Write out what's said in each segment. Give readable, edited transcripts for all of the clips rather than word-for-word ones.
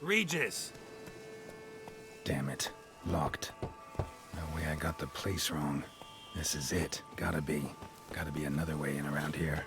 Regis! Damn it. Locked. No way I got the place wrong. This is it. Gotta be. Gotta be another way in around here.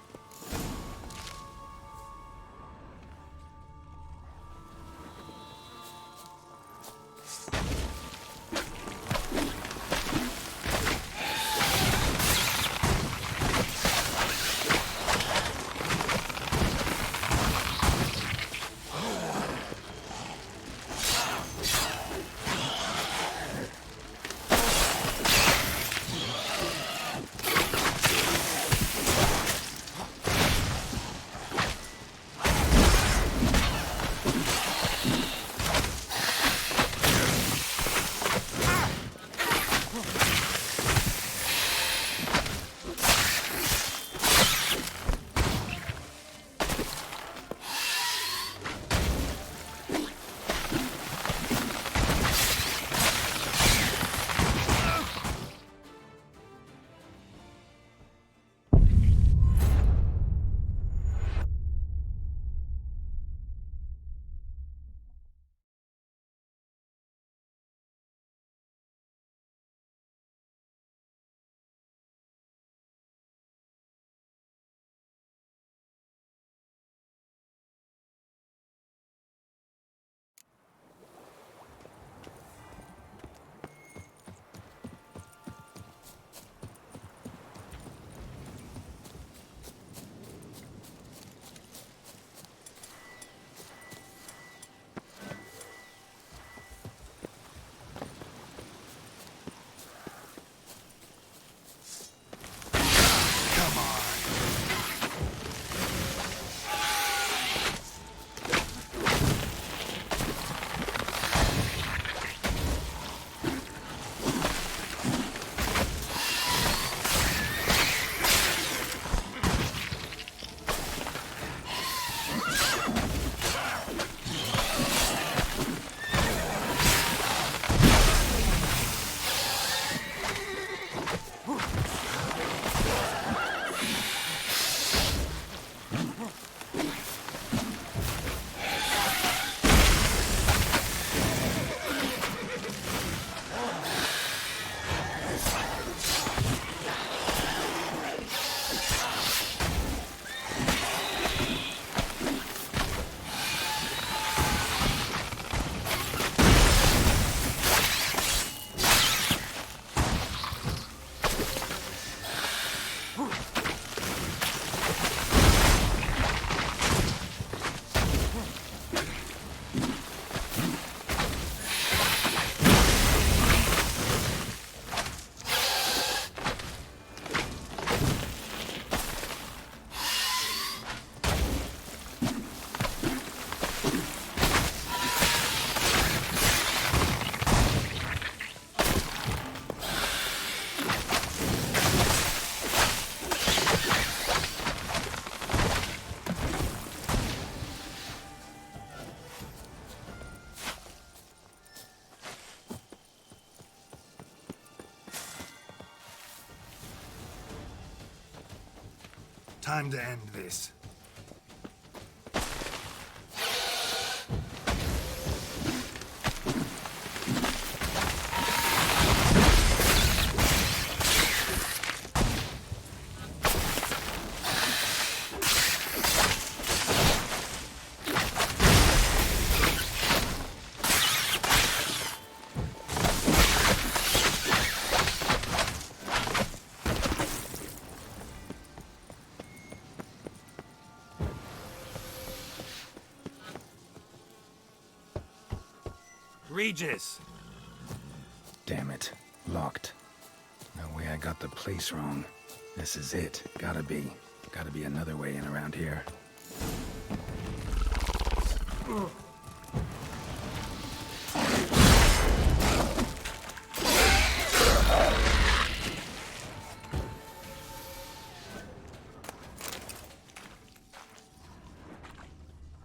Time to end this. Regis! Damn it. Locked. No way I got the place wrong. This is it. Gotta be. Gotta be another way in around here.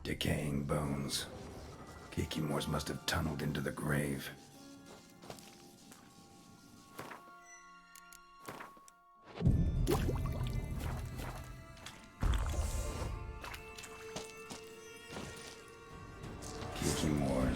Decaying bones. Kikimores must have tunneled into the grave. Kikimores.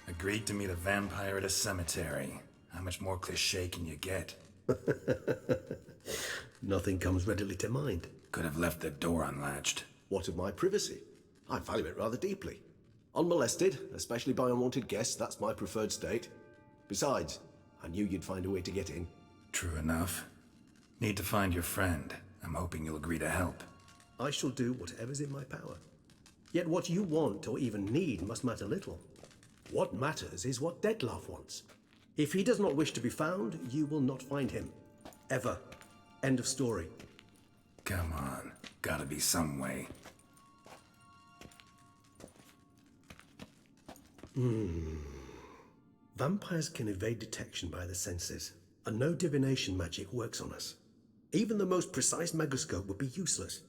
Agreed to meet a vampire at a cemetery. How much more cliché can you get? Nothing comes readily to mind. Could have left the door unlatched. What of my privacy? I value it rather deeply. Unmolested, especially by unwanted guests, that's my preferred state. Besides, I knew you'd find a way to get in. True enough. Need to find your friend. I'm hoping you'll agree to help. I shall do whatever's in my power. Yet what you want or even need must matter little. What matters is what Dettlaff wants. If he does not wish to be found, you will not find him. Ever. End of story. Come on. Gotta be some way. Vampires can evade detection by the senses, and no divination magic works on us. Even the most precise megascope would be useless.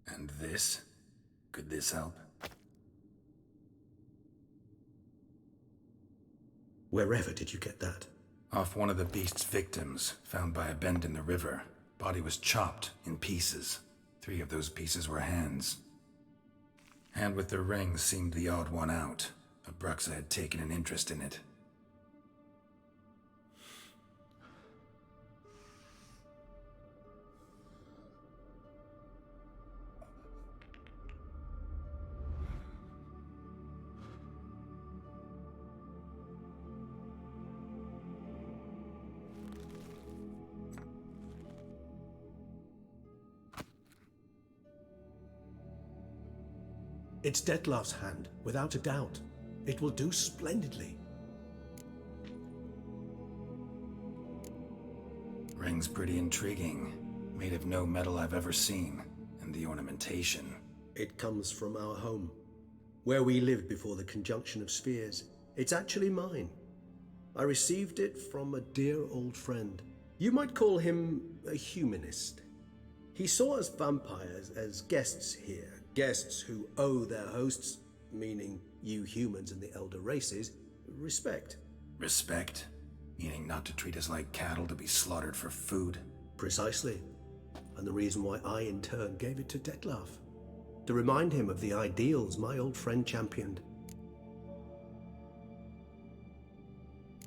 And this? Could this help? Wherever did you get that? Off one of the beast's victims, found by a bend in the river. Body was chopped in pieces. 3 of those pieces were hands. Hand with the ring seemed the odd one out. Abruxa had taken an interest in it. It's Dettlaff's hand, without a doubt. It will do splendidly. Ring's pretty intriguing. Made of no metal I've ever seen. And the ornamentation. It comes from our home, where we lived before the conjunction of spheres. It's actually mine. I received it from a dear old friend. You might call him a humanist. He saw us vampires as guests here. Guests who owe their hosts, meaning you humans and the elder races, respect. Respect? Meaning not to treat us like cattle to be slaughtered for food? Precisely. And the reason why I, in turn, gave it to Dettlaff. To remind him of the ideals my old friend championed.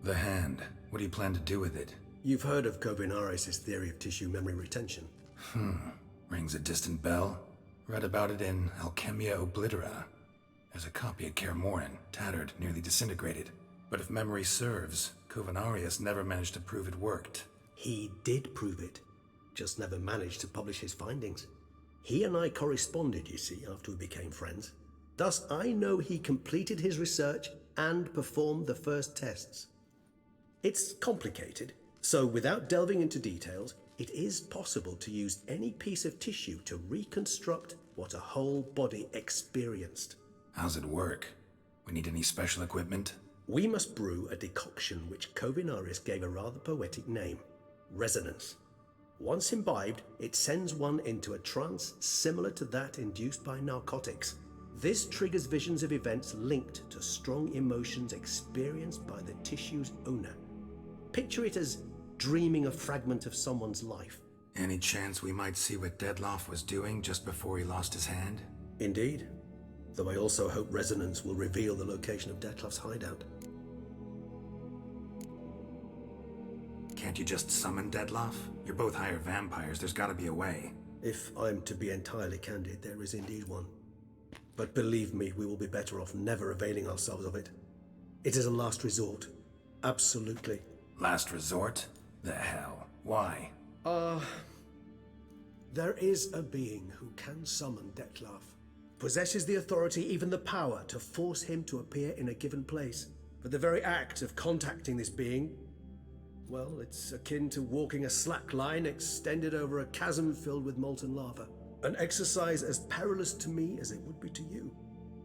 The hand. What do you plan to do with it? You've heard of Kovinaris' theory of tissue memory retention. Rings a distant bell? Read about it in Alchemia Oblitera. There's a copy at Kaer Morhen, tattered, nearly disintegrated. But if memory serves, Kovinaris never managed to prove it worked. He did prove it, just never managed to publish his findings. He and I corresponded, you see, after we became friends. Thus, I know he completed his research and performed the first tests. It's complicated, so without delving into details, it is possible to use any piece of tissue to reconstruct what a whole body experienced. How's it work? We need any special equipment? We must brew a decoction which Kovinaris gave a rather poetic name, resonance. Once imbibed, it sends one into a trance similar to that induced by narcotics. This triggers visions of events linked to strong emotions experienced by the tissue's owner. Picture it as dreaming a fragment of someone's life. Any chance we might see what Dettlaff was doing just before he lost his hand? Indeed. Though I also hope resonance will reveal the location of Dettlaff's hideout. Can't Can't you just summon Dettlaff? You're both higher vampires, there's gotta be a way. If I'm to be entirely candid, there is indeed one. But believe me, we will be better off never availing ourselves of it. It is a last resort. Absolutely. Last resort? The hell? Why? There is a being who can summon Dettlaff. Possesses the authority, even the power, to force him to appear in a given place. But the very act of contacting this being, well, it's akin to walking a slack line extended over a chasm filled with molten lava. An exercise as perilous to me as it would be to you.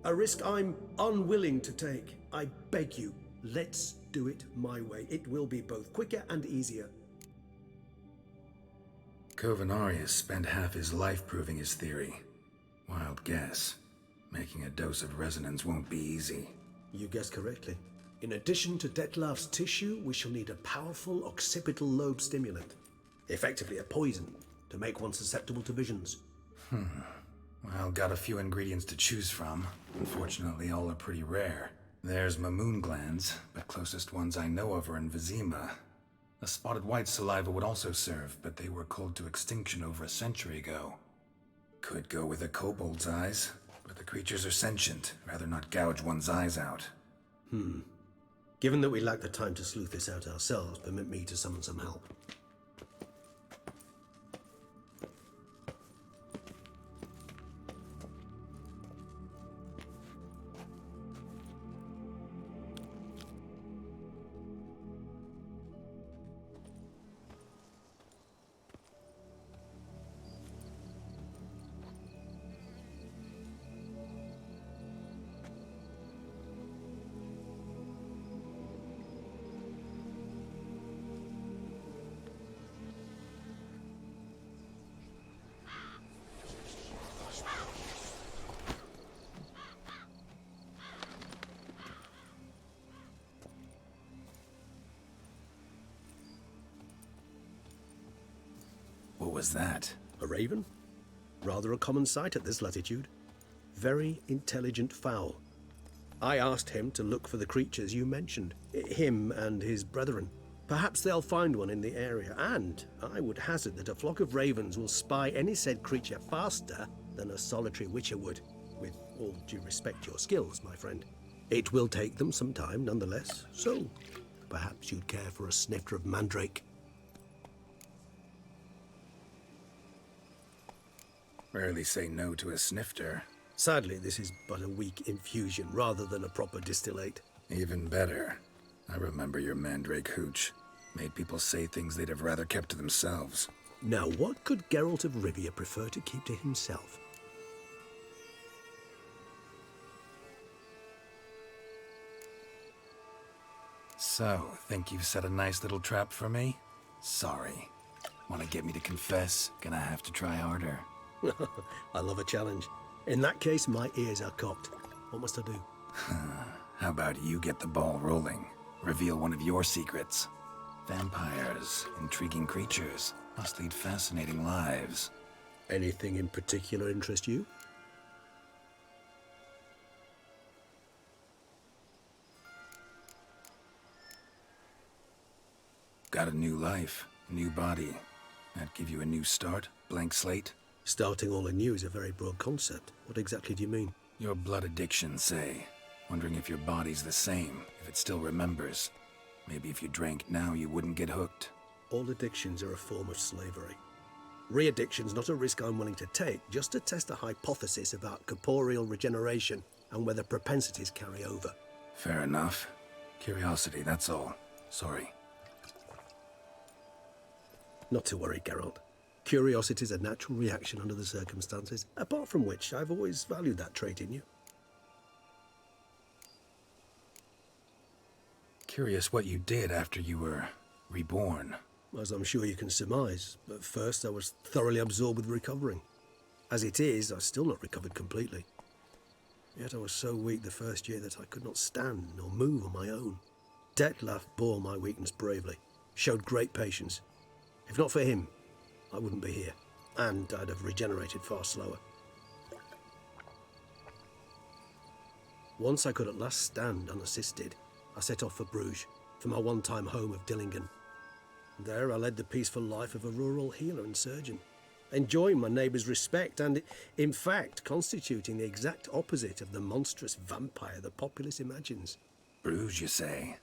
A risk I'm unwilling to take. I beg you, let's do it my way. It will be both quicker and easier. Covenarius spent half his life proving his theory. Wild guess. Making a dose of resonance won't be easy. You guessed correctly. In addition to Dettlaff's tissue, we shall need a powerful occipital lobe stimulant. Effectively a poison, to make one susceptible to visions. Well, got a few ingredients to choose from. Unfortunately, all are pretty rare. There's Mamoon glands, but closest ones I know of are in Vizima. A spotted white saliva would also serve, but they were cold to extinction over a century ago. Could go with a kobold's eyes, but the creatures are sentient. Rather not gouge one's eyes out. Given that we lack the time to sleuth this out ourselves, permit me to summon some help. What was that? A raven? Rather a common sight at this latitude. Very intelligent fowl. I asked him to look for the creatures you mentioned. Him and his brethren. Perhaps they'll find one in the area, and I would hazard that a flock of ravens will spy any said creature faster than a solitary witcher would. With all due respect to your skills, my friend. It will take them some time, nonetheless, so perhaps you'd care for a snifter of mandrake. Rarely say no to a snifter. Sadly, this is but a weak infusion rather than a proper distillate. Even better. I remember your mandrake hooch. Made people say things they'd have rather kept to themselves. Now, what could Geralt of Rivia prefer to keep to himself? So, think you've set a nice little trap for me? Sorry. Want to get me to confess? Gonna have to try harder. I love a challenge. In that case, my ears are cocked. What must I do? How about you get the ball rolling? Reveal one of your secrets. Vampires, intriguing creatures, must lead fascinating lives. Anything in particular interest you? Got a new life, new body. That give you a new start? Blank slate? Starting all anew is a very broad concept. What exactly do you mean? Your blood addiction, say. Wondering if your body's the same, if it still remembers. Maybe if you drank now, you wouldn't get hooked. All addictions are a form of slavery. Re-addiction's not a risk I'm willing to take, just to test a hypothesis about corporeal regeneration and whether propensities carry over. Fair enough. Curiosity, that's all. Sorry. Not to worry, Geralt. Curiosity is a natural reaction under the circumstances, apart from which I've always valued that trait in you. Curious what you did after you were reborn. As I'm sure you can surmise, at first I was thoroughly absorbed with recovering. As it is, I've still not recovered completely. Yet I was so weak the first year that I could not stand nor move on my own. Dettlaff bore my weakness bravely, showed great patience. If not for him, I wouldn't be here, and I'd have regenerated far slower. Once I could at last stand unassisted, I set off for Bruges, for my one-time home of Dillingen. There I led the peaceful life of a rural healer and surgeon, enjoying my neighbours' respect and, in fact, constituting the exact opposite of the monstrous vampire the populace imagines. Bruges, you say?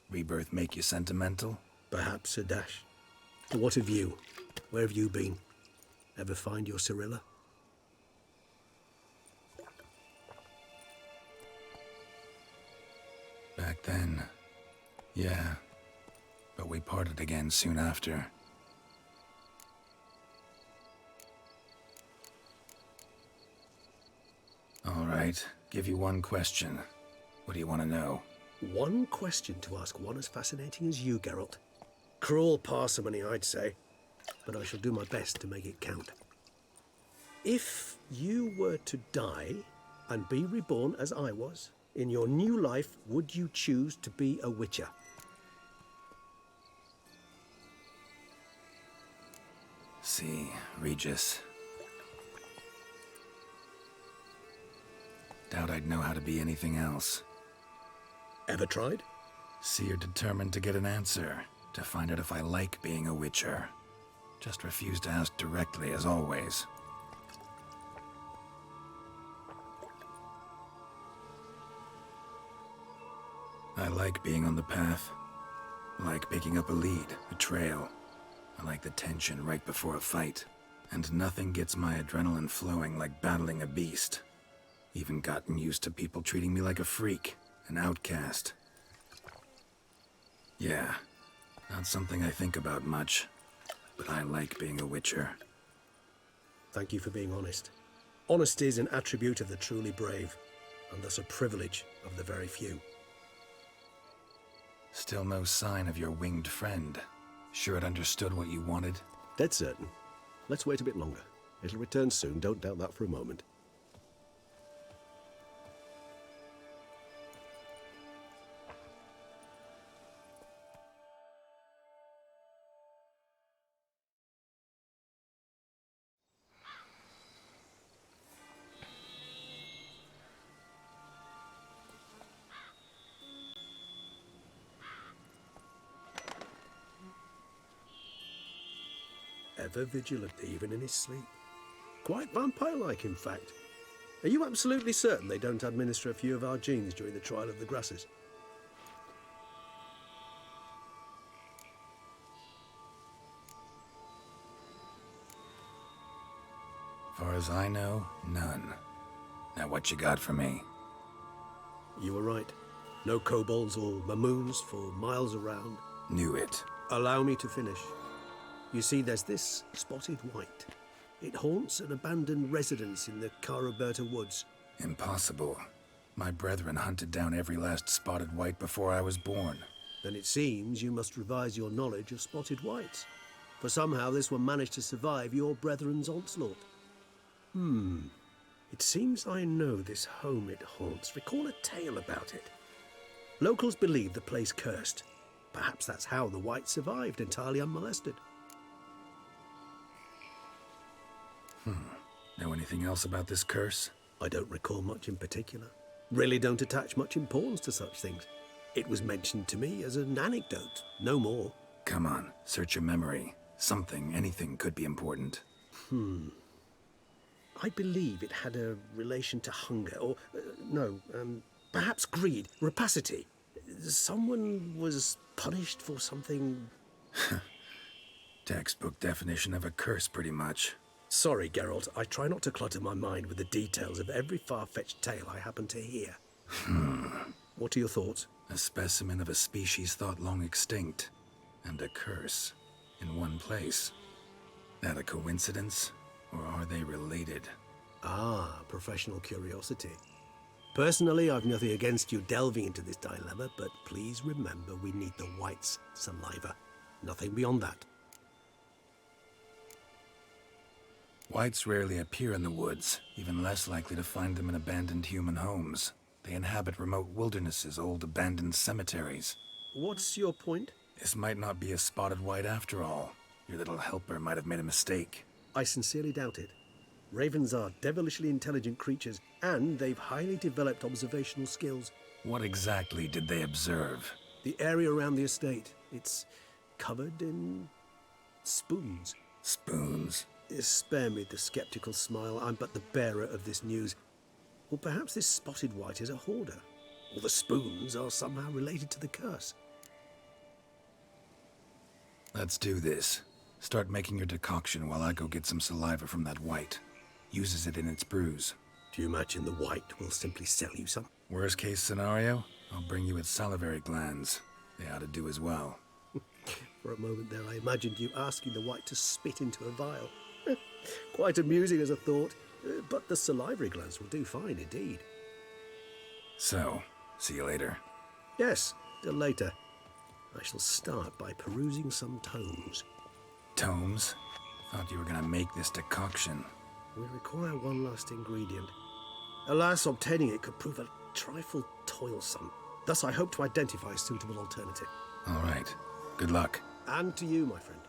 Rebirth make you sentimental? Perhaps a dash. But what of you? Where have you been? Ever find your Cyrilla? Back then, yeah. But we parted again soon after. All right, give you one question. What do you want to know? One question to ask one as fascinating as you, Geralt. Cruel parsimony, I'd say, but I shall do my best to make it count. If you were to die and be reborn as I was, in your new life, would you choose to be a Witcher? See, Regis. Doubt I'd know how to be anything else. Ever tried? See, you're determined to get an answer, to find out if I like being a Witcher. Just refuse to ask directly, as always. I like being on the path. I like picking up a lead, a trail. I like the tension right before a fight. And nothing gets my adrenaline flowing like battling a beast. Even gotten used to people treating me like a freak, an outcast. Yeah, not something I think about much, but I like being a Witcher. Thank you for being honest. Honesty is an attribute of the truly brave, and thus a privilege of the very few. Still no sign of your winged friend. Sure it understood what you wanted? Dead certain. Let's wait a bit longer. It'll return soon, don't doubt that for a moment. Ever vigilant, even in his sleep. Quite vampire-like, in fact. Are you absolutely certain they don't administer a few of our genes during the trial of the grasses? Far as I know, none. Now what you got for me? You were right. No kobolds or mamoons for miles around. Knew it. Allow me to finish. You see, there's this spotted white. It haunts an abandoned residence in the Caraberta woods. Impossible. My brethren hunted down every last spotted white before I was born. Then it seems you must revise your knowledge of spotted whites. For somehow this one managed to survive your brethren's onslaught. It seems I know this home it haunts. Recall a tale about it. Locals believe the place cursed. Perhaps that's how the whites survived entirely unmolested. Know anything else about this curse? I don't recall much in particular. Really don't attach much importance to such things. It was mentioned to me as an anecdote, no more. Come on, search your memory. Something, anything could be important. I believe it had a relation to hunger, or, perhaps greed, rapacity. Someone was punished for something. Textbook definition of a curse, pretty much. Sorry, Geralt, I try not to clutter my mind with the details of every far-fetched tale I happen to hear. What are your thoughts? A specimen of a species thought long extinct. And a curse. In one place. That a coincidence? Or are they related? Ah, professional curiosity. Personally, I've nothing against you delving into this dilemma, but please remember we need the whites' saliva. Nothing beyond that. Whites rarely appear in the woods, even less likely to find them in abandoned human homes. They inhabit remote wildernesses, old abandoned cemeteries. What's your point? This might not be a spotted white after all. Your little helper might have made a mistake. I sincerely doubt it. Ravens are devilishly intelligent creatures, and they've highly developed observational skills. What exactly did they observe? The area around the estate, it's covered in spoons. Spoons. Spare me the skeptical smile. I'm but the bearer of this news. Or perhaps this spotted white is a hoarder. Or the spoons are somehow related to the curse. Let's do this. Start making your decoction while I go get some saliva from that white. Uses it in its brews. Do you imagine the white will simply sell you some? Worst case scenario, I'll bring you its salivary glands. They ought to do as well. For a moment there, I imagined you asking the white to spit into a vial. Quite amusing as a thought, but the salivary glands will do fine indeed. So, see you later. Yes, till later. I shall start by perusing some tomes. Tomes? Thought you were gonna make this decoction. We require one last ingredient. Alas, obtaining it could prove a trifle toilsome. Thus, I hope to identify a suitable alternative. All right. Good luck. And to you, my friend.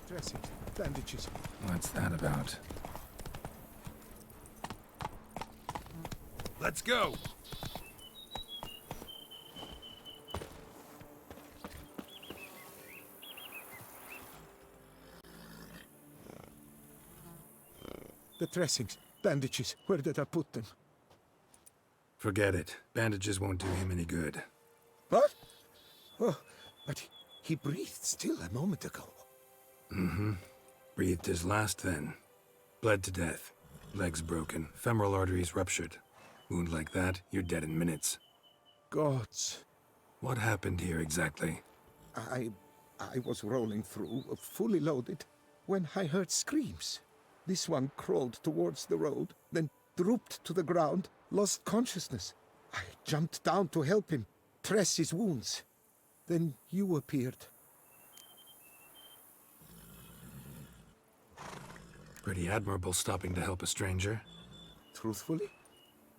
Dressings, bandages. What's that about? Let's go! The dressings, bandages, where did I put them? Forget it. Bandages won't do him any good. What? Oh, but he breathed still a moment ago. Breathed his last then. Bled to death. Legs broken. Femoral arteries ruptured. Wound like that, you're dead in minutes. Gods. What happened here exactly? I was rolling through, fully loaded, when I heard screams. This one crawled towards the road, then drooped to the ground, lost consciousness. I jumped down to help him, dress his wounds. Then you appeared. Pretty admirable stopping to help a stranger. Truthfully,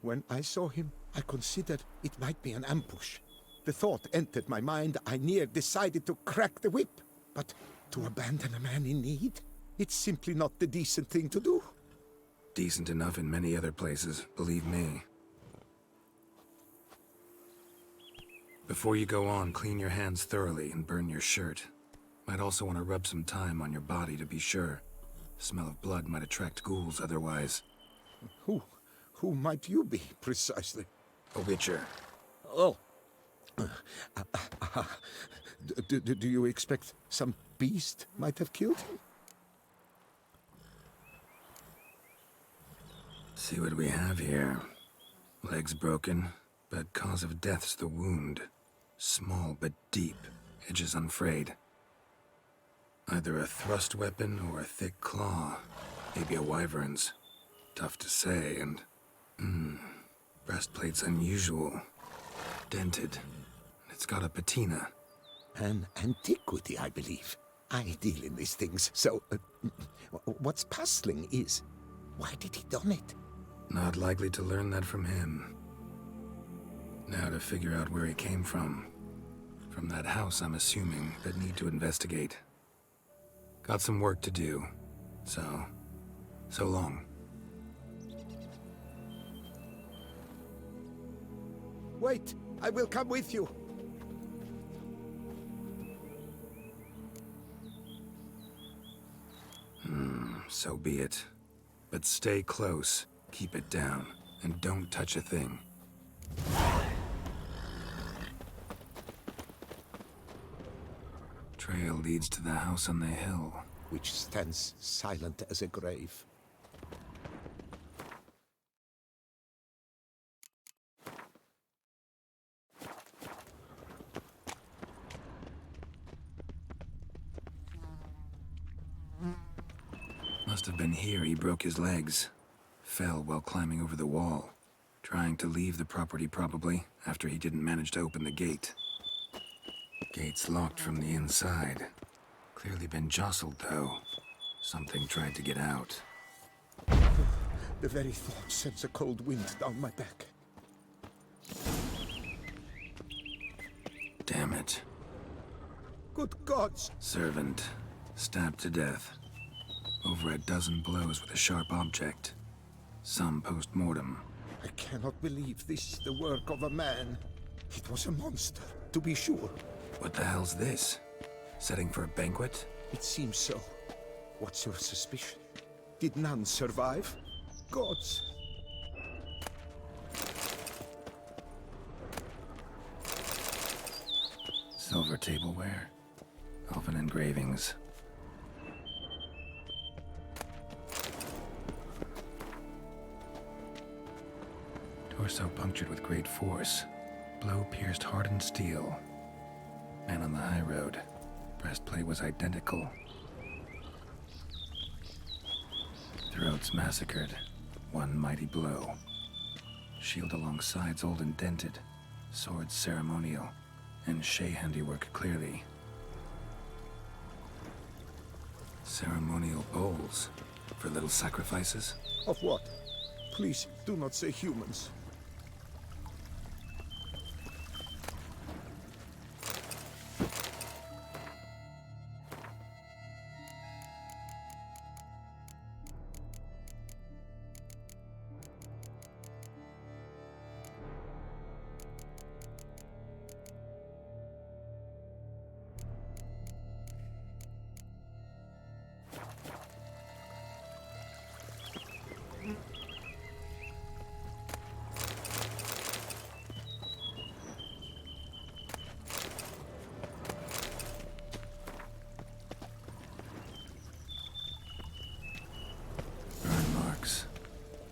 when I saw him, I considered it might be an ambush. The thought entered my mind, I near decided to crack the whip. But to abandon a man in need? It's simply not the decent thing to do. Decent enough in many other places, believe me. Before you go on, clean your hands thoroughly and burn your shirt. Might also want to rub some thyme on your body to be sure. Smell of blood might attract ghouls otherwise. Who might you be, precisely? A witcher. Oh. Do you expect some beast might have killed him? See what we have here. Legs broken, but cause of death's the wound. Small but deep, edges unfrayed. Either a thrust weapon or a thick claw. Maybe a wyvern's. Tough to say, and... breastplate's unusual. Dented. It's got a patina. An antiquity, I believe. I deal in these things, so... what's puzzling is, why did he don it? Not likely to learn that from him. Now to figure out where he came from. From that house, I'm assuming, that need to investigate. Got some work to do. So long. Wait, I will come with you. So be it. But stay close, keep it down, and don't touch a thing. Trail leads to the house on the hill. Which stands silent as a grave. Must have been here he broke his legs. Fell while climbing over the wall. Trying to leave the property probably, after he didn't manage to open the gate. Gate's locked from the inside. Clearly been jostled though. Something tried to get out. The very thought sends a cold wind down my back. Damn it. Good gods! Servant. Stabbed to death. Over a dozen blows with a sharp object. Some post-mortem. I cannot believe this is the work of a man. It was a monster, to be sure. What the hell's this? Setting for a banquet? It seems so. What's your suspicion? Did none survive? Gods! Silver tableware. Elven engravings. Torso punctured with great force. Blow pierced hardened steel. Man on the high road. Breastplate was identical. Throats massacred. One mighty blow. Shield along sides old and dented. Swords ceremonial. And Shay handiwork clearly. Ceremonial bowls. For little sacrifices? Of what? Please, do not say humans.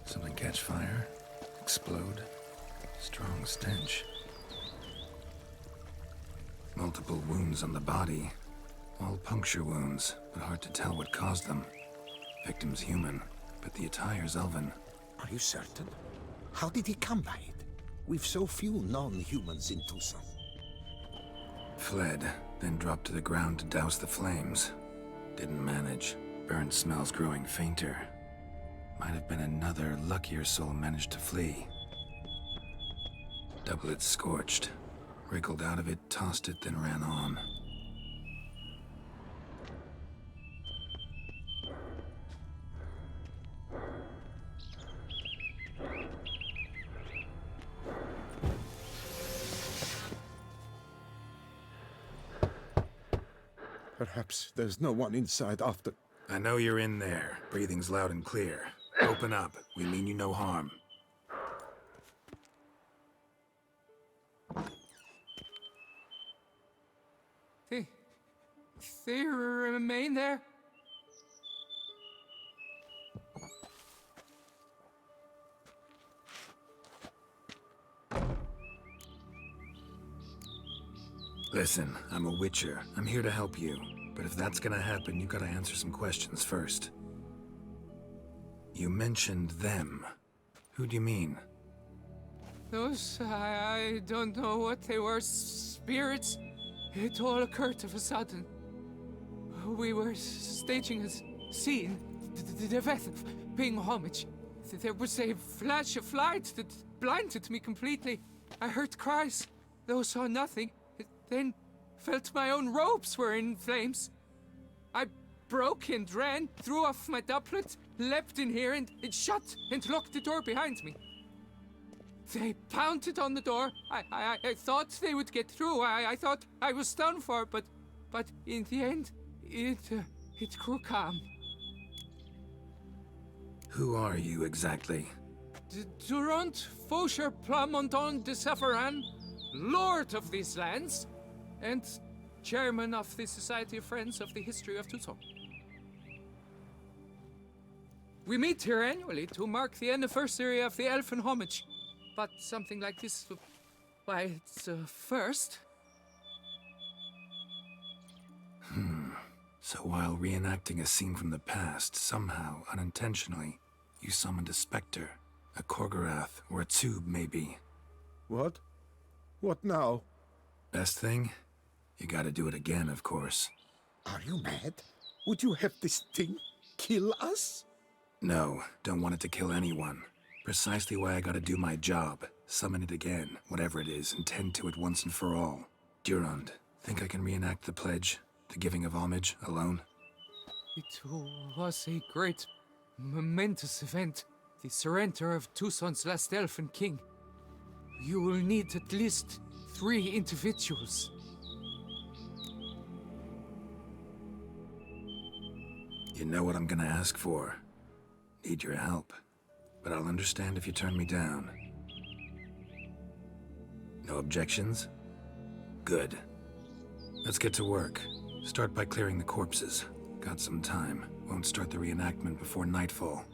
Something catch fire, explode, strong stench. Multiple wounds on the body, all puncture wounds, but hard to tell what caused them. Victim's human, but the attire's elven. Are you certain? How did he come by it? We've so few non-humans in Tucson. Fled, then dropped to the ground to douse the flames. Didn't manage. Burnt smells growing fainter. Might have been another luckier soul managed to flee. Doublet scorched. Wriggled out of it, tossed it, then ran on. Perhaps there's no one inside after... I know you're in there. Breathing's loud and clear. Open up. We mean you no harm. They remain there? Listen, I'm a witcher. I'm here to help you. But if that's gonna happen, you gotta answer some questions first. You mentioned them. Who do you mean? Those, I don't know what they were, spirits. It all occurred of a sudden. We were staging a scene, the death of paying homage. There was a flash of light that blinded me completely. I heard cries, though saw nothing. Then felt my own robes were in flames. I broke and ran, threw off my doublet, leapt in here, and it shut and locked the door behind me. They pounded on the door. I thought they would get through. I thought I was done for, but in the end, it grew calm. Who are you exactly? Durant Faucher Plamondon de Safaran, Lord of these lands, and Chairman of the Society of Friends of the History of Tucson. We meet here annually to mark the anniversary of the Elfin Homage, but something like this, why, it's a first. So while reenacting a scene from the past, somehow, unintentionally, you summoned a specter, a Korgorath, or a tube, maybe. What? What now? Best thing? You gotta do it again, of course. Are you mad? Would you have this thing kill us? No, don't want it to kill anyone. Precisely why I gotta do my job. Summon it again, whatever it is, and tend to it once and for all. Durand, think I can reenact the pledge, the giving of homage, alone? It was a great, momentous event. The surrender of Tucson's last elfin king. You will need at least 3 individuals. You know what I'm gonna ask for. Need your help. But I'll understand if you turn me down. No objections? Good. Let's get to work. Start by clearing the corpses. Got some time. Won't start the reenactment before nightfall.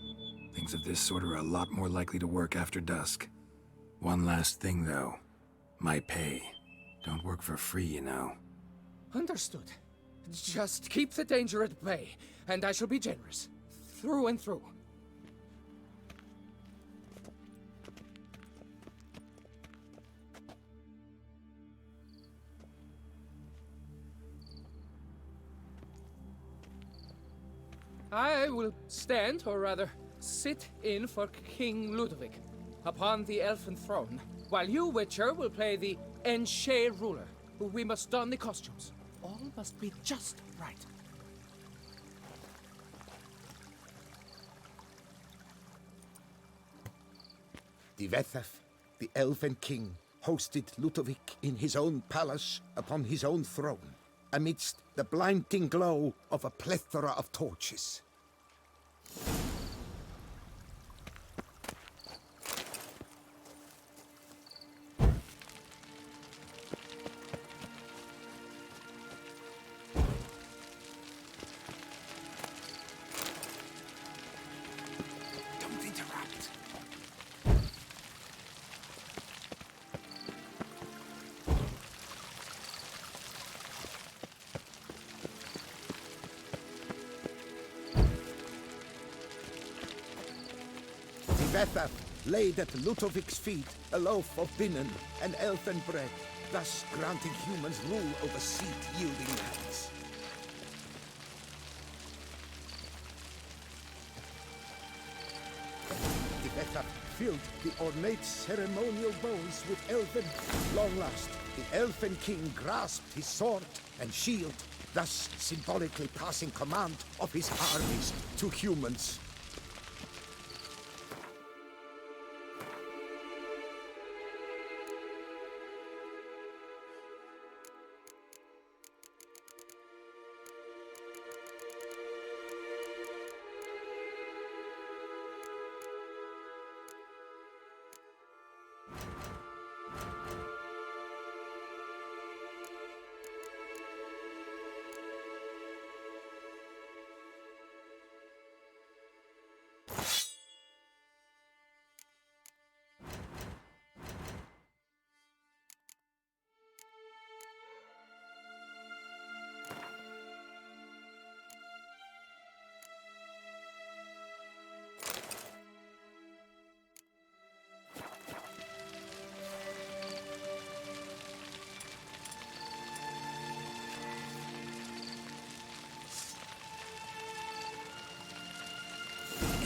Things of this sort are a lot more likely to work after dusk. One last thing, though. My pay. Don't work for free, you know. Understood. Just keep the danger at bay, and I shall be generous. Through and through. I will stand, or rather, sit in for King Ludovic, upon the elfin throne, while you, Witcher, will play the Enshe ruler. We must don the costumes. All must be just right. Divethaf, the Elven King, hosted Ludovic in his own palace upon his own throne, amidst the blinding glow of a plethora of torches. Don't interrupt. Divethaf laid at Ludovic's feet a loaf of binnen and elfin bread, thus granting humans rule over seed-yielding lands. Divethaf filled the ornate ceremonial bowls with elfin. Long last, the elfin king grasped his sword and shield, thus symbolically passing command of his armies to humans.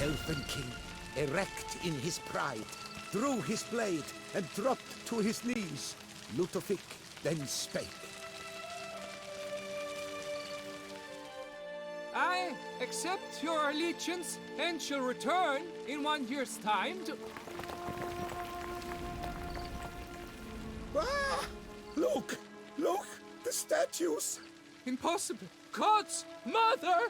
Elven King, erect in his pride, drew his blade and dropped to his knees. Ludovic then spake. I accept your allegiance and shall return in 1 year's time to... Ah! Look! Look! The statues! Impossible! God's mother!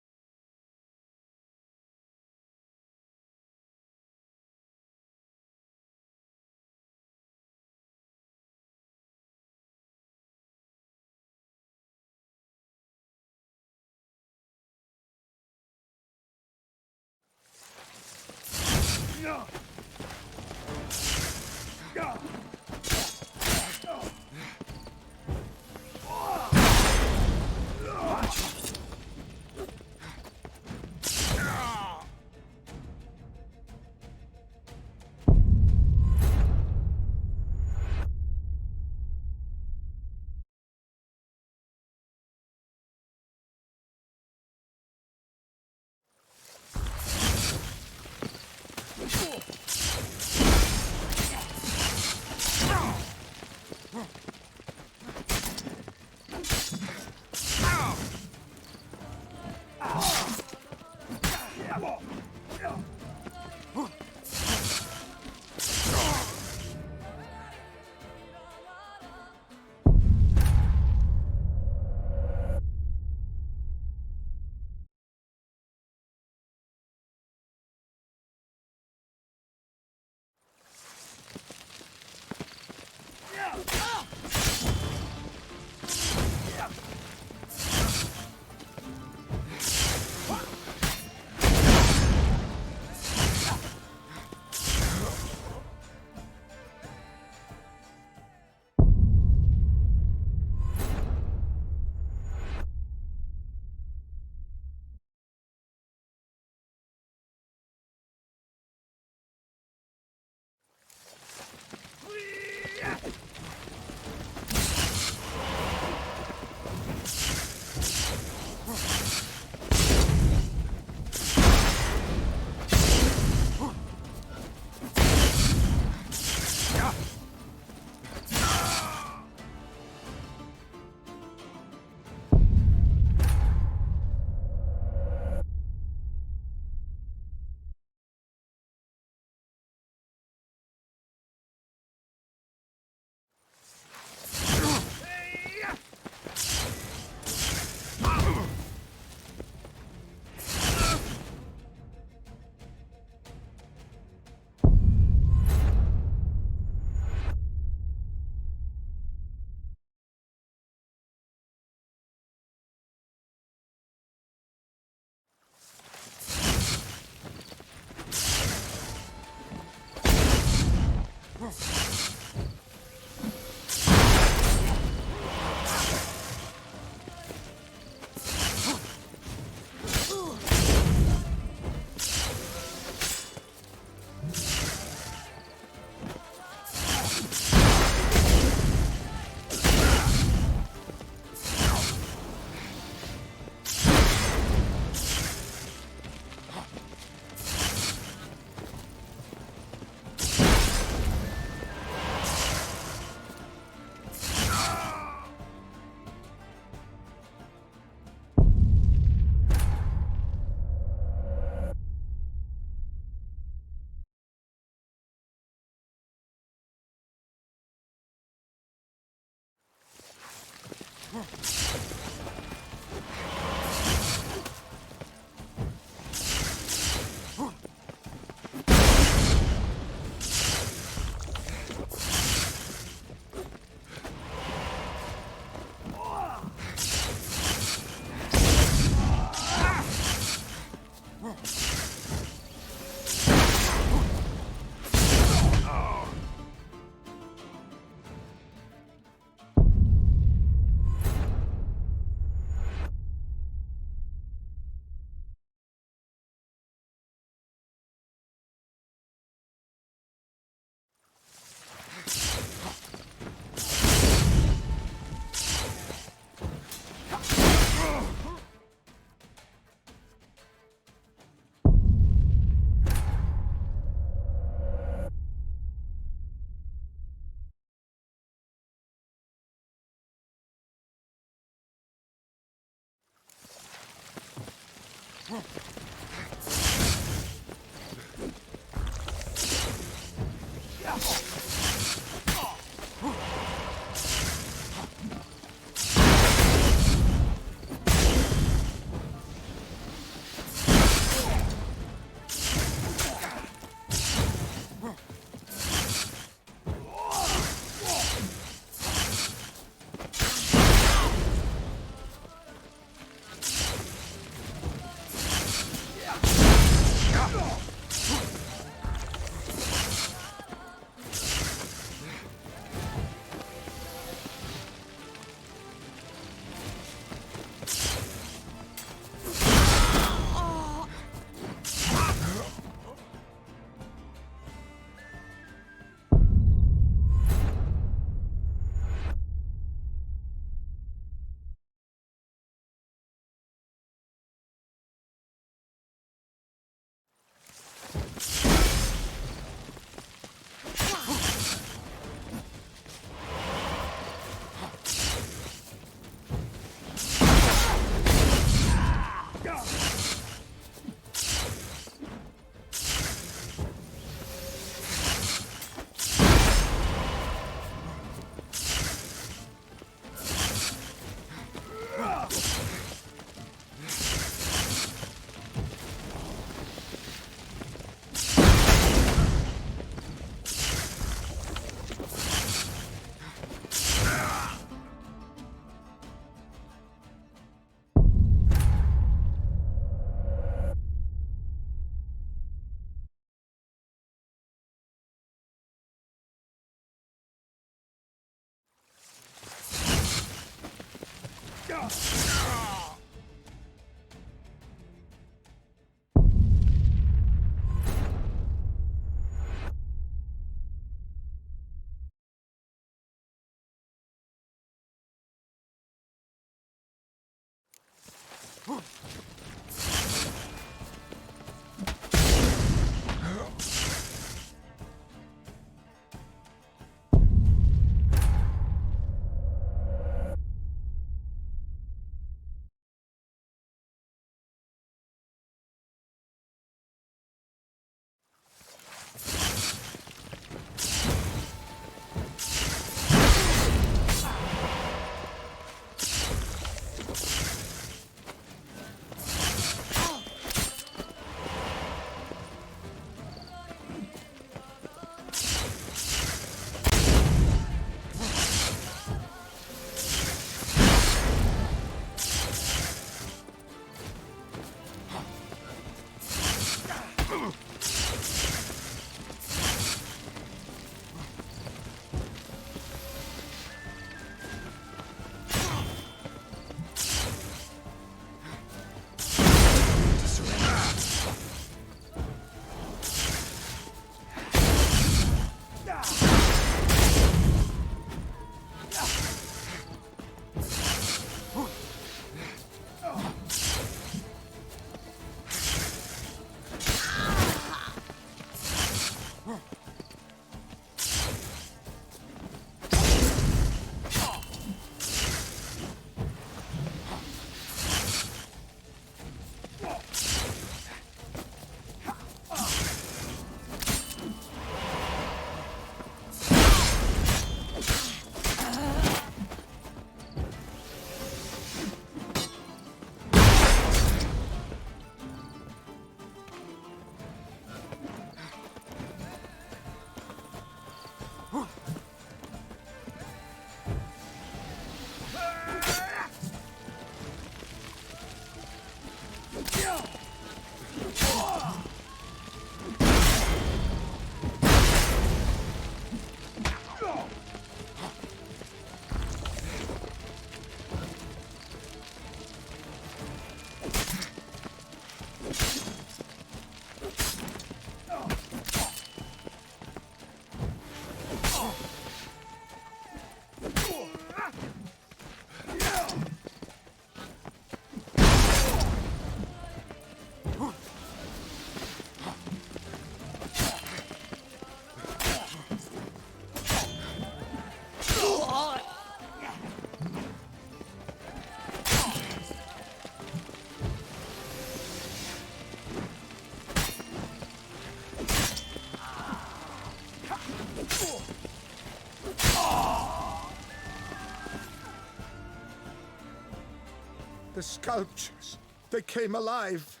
The sculptures, they came alive.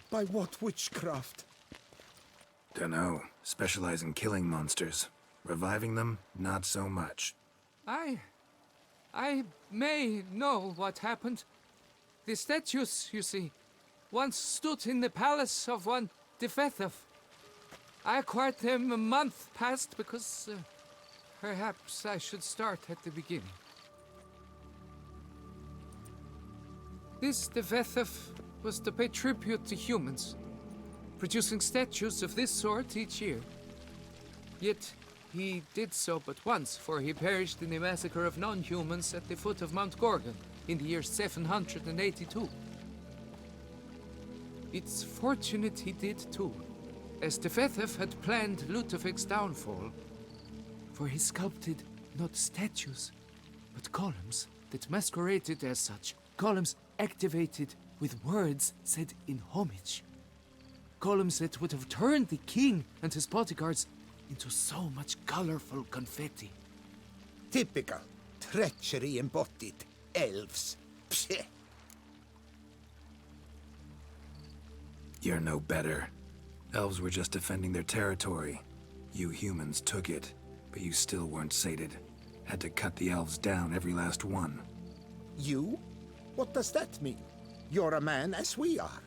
By what witchcraft? Dunno. Specialize in killing monsters. Reviving them, not so much. I may know what happened. The statues, you see, once stood in the palace of one Defethov. I acquired them a month past because perhaps I should start at the beginning. This Defethov was to pay tribute to humans, producing statues of this sort each year. Yet he did so but once, for he perished in the massacre of non-humans at the foot of Mount Gorgon in the year 782. It's fortunate he did too, as Defethov had planned Ludovic's downfall, for he sculpted not statues, but columns that masqueraded as such. Columns activated with words said in homage. Columns that would have turned the king and his bodyguards into so much colorful confetti. Typical. Treachery embodied. Elves. Psheh. You're no better. Elves were just defending their territory. You humans took it, but you still weren't sated. Had to cut the elves down, every last one. You? What does that mean? You're a man as we are.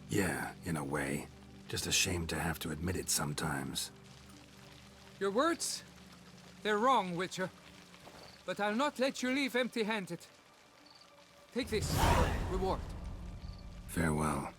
Yeah, in a way. Just ashamed to have to admit it sometimes. Your words? They're wrong, Witcher. But I'll not let you leave empty-handed. Take this. Reward. Farewell.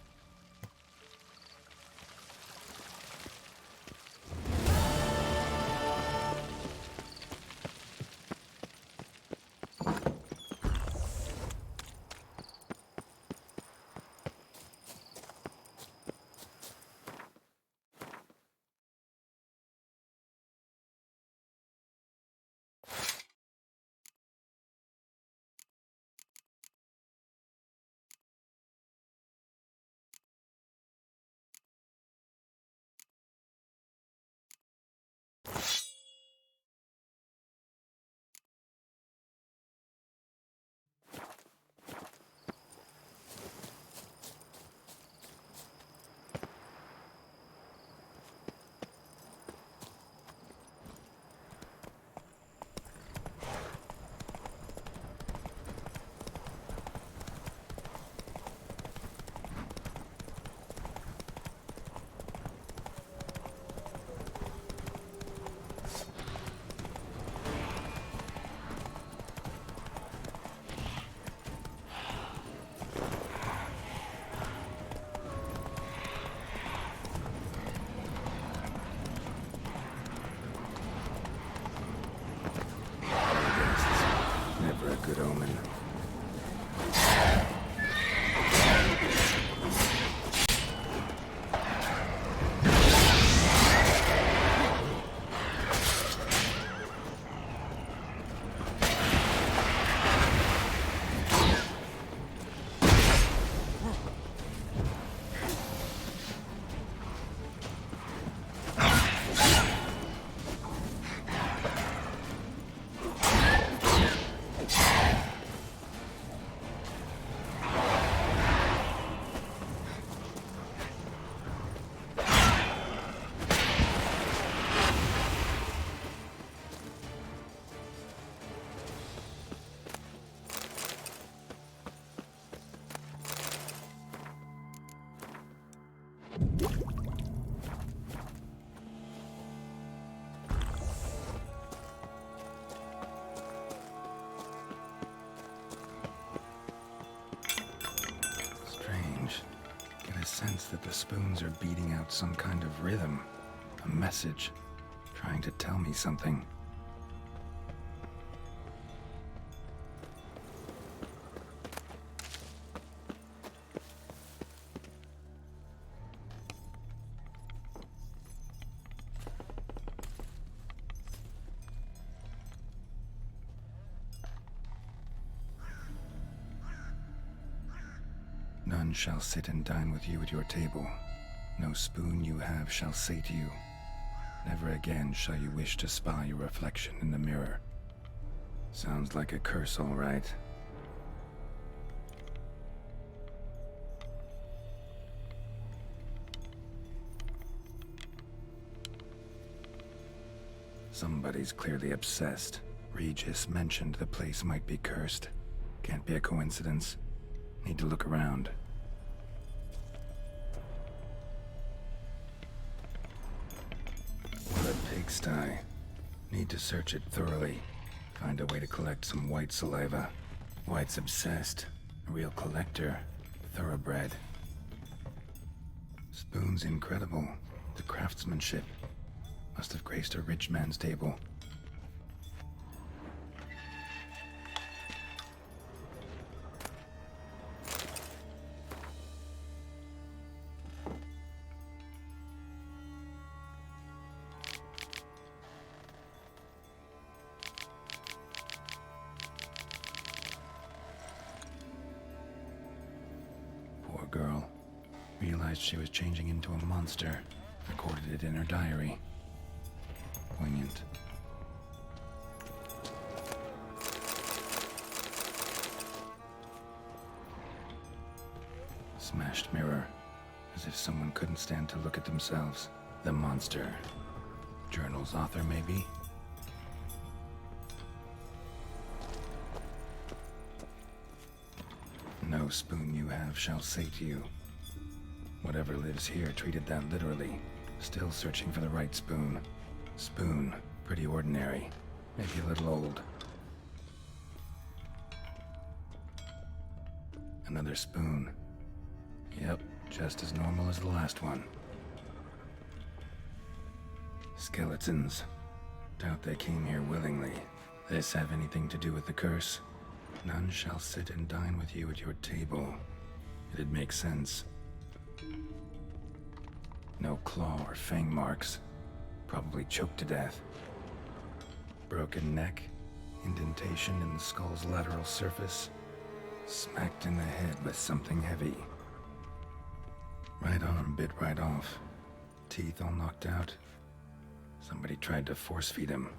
Never a good omen. Strange. Get a sense that the spoons are beating out some kind of rhythm. A message. Trying to tell me something. None shall sit and dine with you at your table. No spoon you have shall say to you, never again shall you wish to spy your reflection in the mirror. Sounds like a curse, all right. Somebody's clearly obsessed. Regis mentioned the place might be cursed. Can't be a coincidence. Need to look around. What a pigsty. Need to search it thoroughly. Find a way to collect some White saliva. White's obsessed. A real collector. Thoroughbred. Spoon's incredible. The craftsmanship. Must have graced a rich man's table. Poor girl. Realized she was changing into a monster. Recorded it in her diary. Poignant. Smashed mirror. As if someone couldn't stand to look at themselves. The monster. Journal's author, maybe? No spoon you have shall sate you. Whatever lives here treated that literally. Still searching for the right spoon. Spoon, pretty ordinary. Maybe a little old. Another spoon. Yep, just as normal as the last one. Skeletons. Doubt they came here willingly. This have anything to do with the curse? None shall sit and dine with you at your table. It'd make sense. No claw or fang marks. Probably choked to death. Broken neck. Indentation in the skull's lateral surface. Smacked in the head with something heavy. Right arm bit right off. Teeth all knocked out. Somebody tried to force feed him.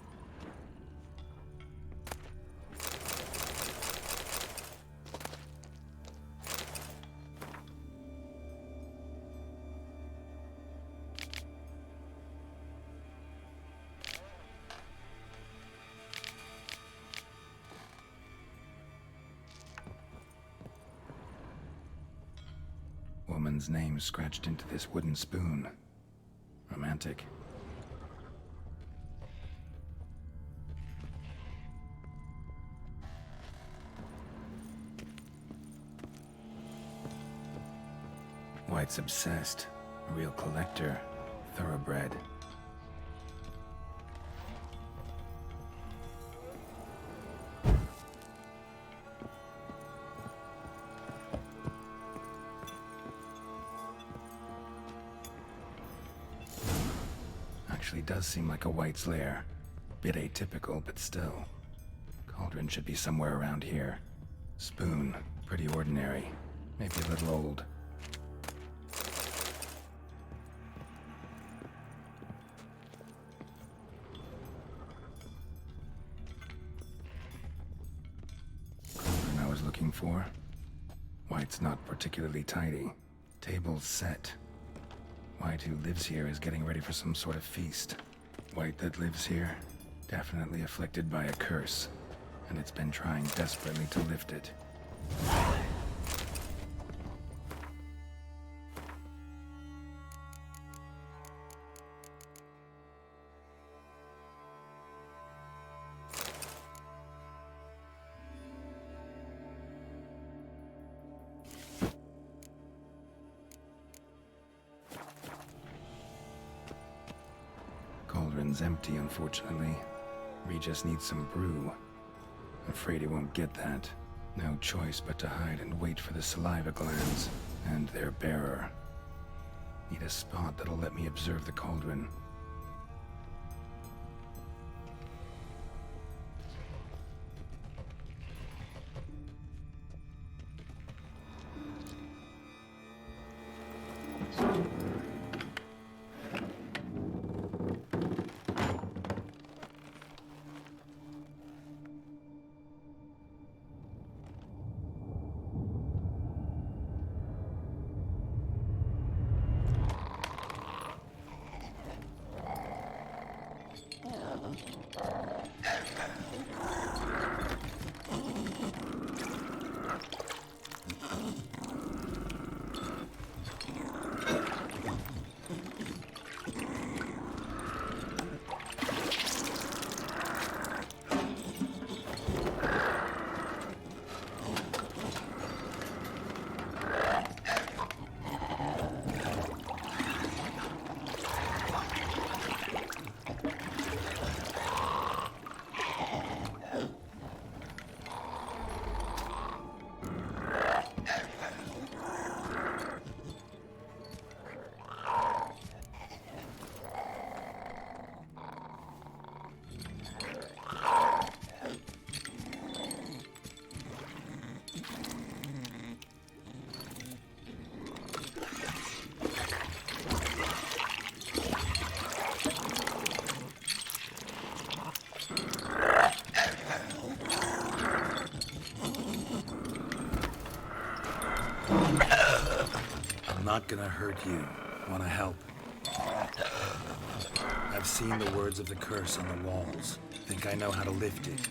Woman's name scratched into this wooden spoon. Romantic. White's obsessed. A real collector. Thoroughbred. Actually does seem like a White's lair. Bit atypical, but still. Cauldron should be somewhere around here. Spoon, pretty ordinary. Maybe a little old. Cauldron I was looking for. White's not particularly tidy. Table's set. White who lives here is getting ready for some sort of feast. White that lives here, definitely afflicted by a curse, and it's been trying desperately to lift it. Cauldron's empty, unfortunately. Regis needs some brew. Afraid he won't get that. No choice but to hide and wait for the saliva glands and their bearer. Need a spot that'll let me observe the cauldron. I'm not gonna hurt you. Wanna help? I've seen the words of the curse on the walls. Think I know how to lift it.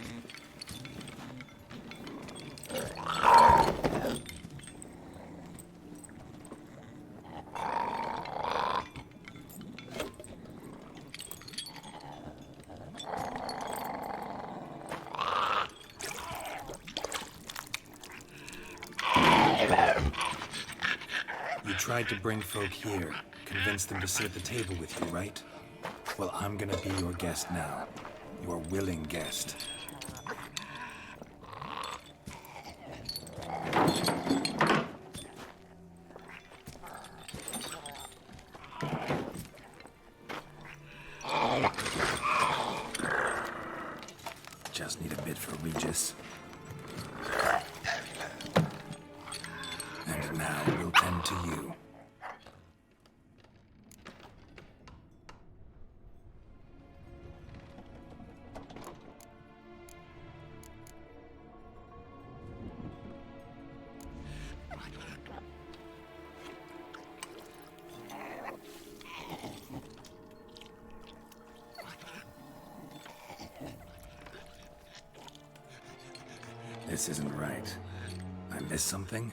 You tried to bring folk here, convince them to sit at the table with you, right? Well, I'm gonna be your guest now. Your willing guest. Just need a bit for Regis. And now we'll tend to you. This isn't right. I missed something?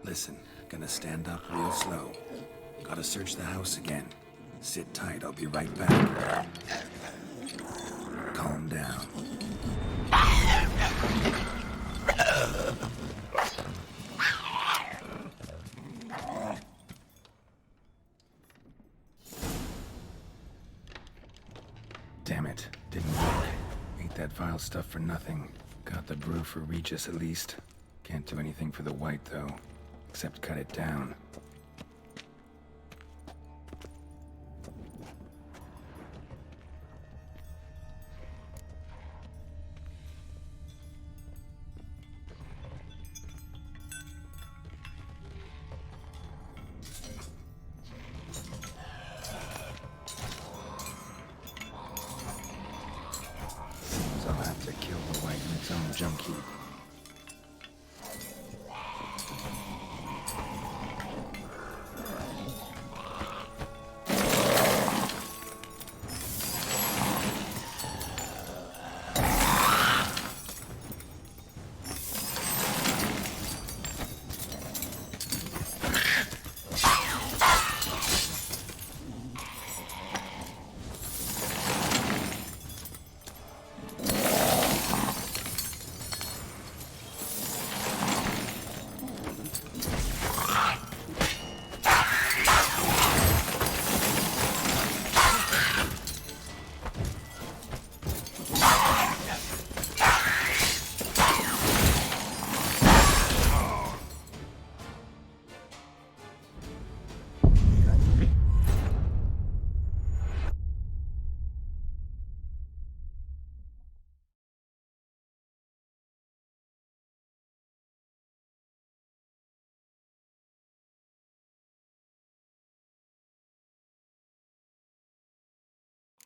Listen, gonna stand up real slow. Gotta search the house again. Sit tight, I'll be right back. Calm down. Damn it, didn't work. Ate that vile stuff for nothing. Got the brew for Regis at least. Can't do anything for the white though, except cut it down. Seems I'll have to kill the white in its own junk heap.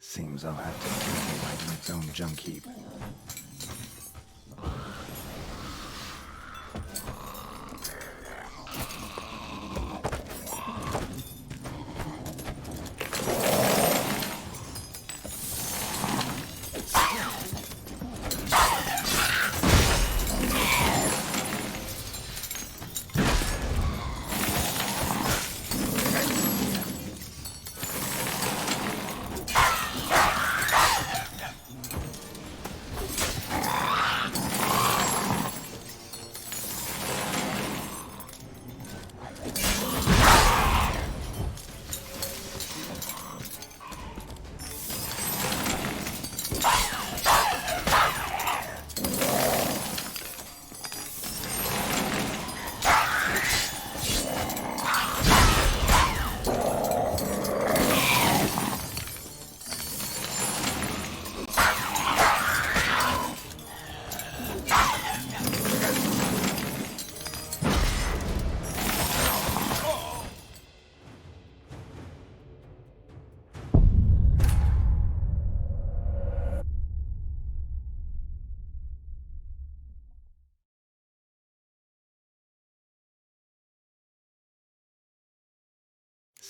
Seems I'll have to kill the white in its own junk heap.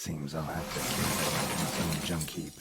Seems I'll have to kill it like its own junk heap.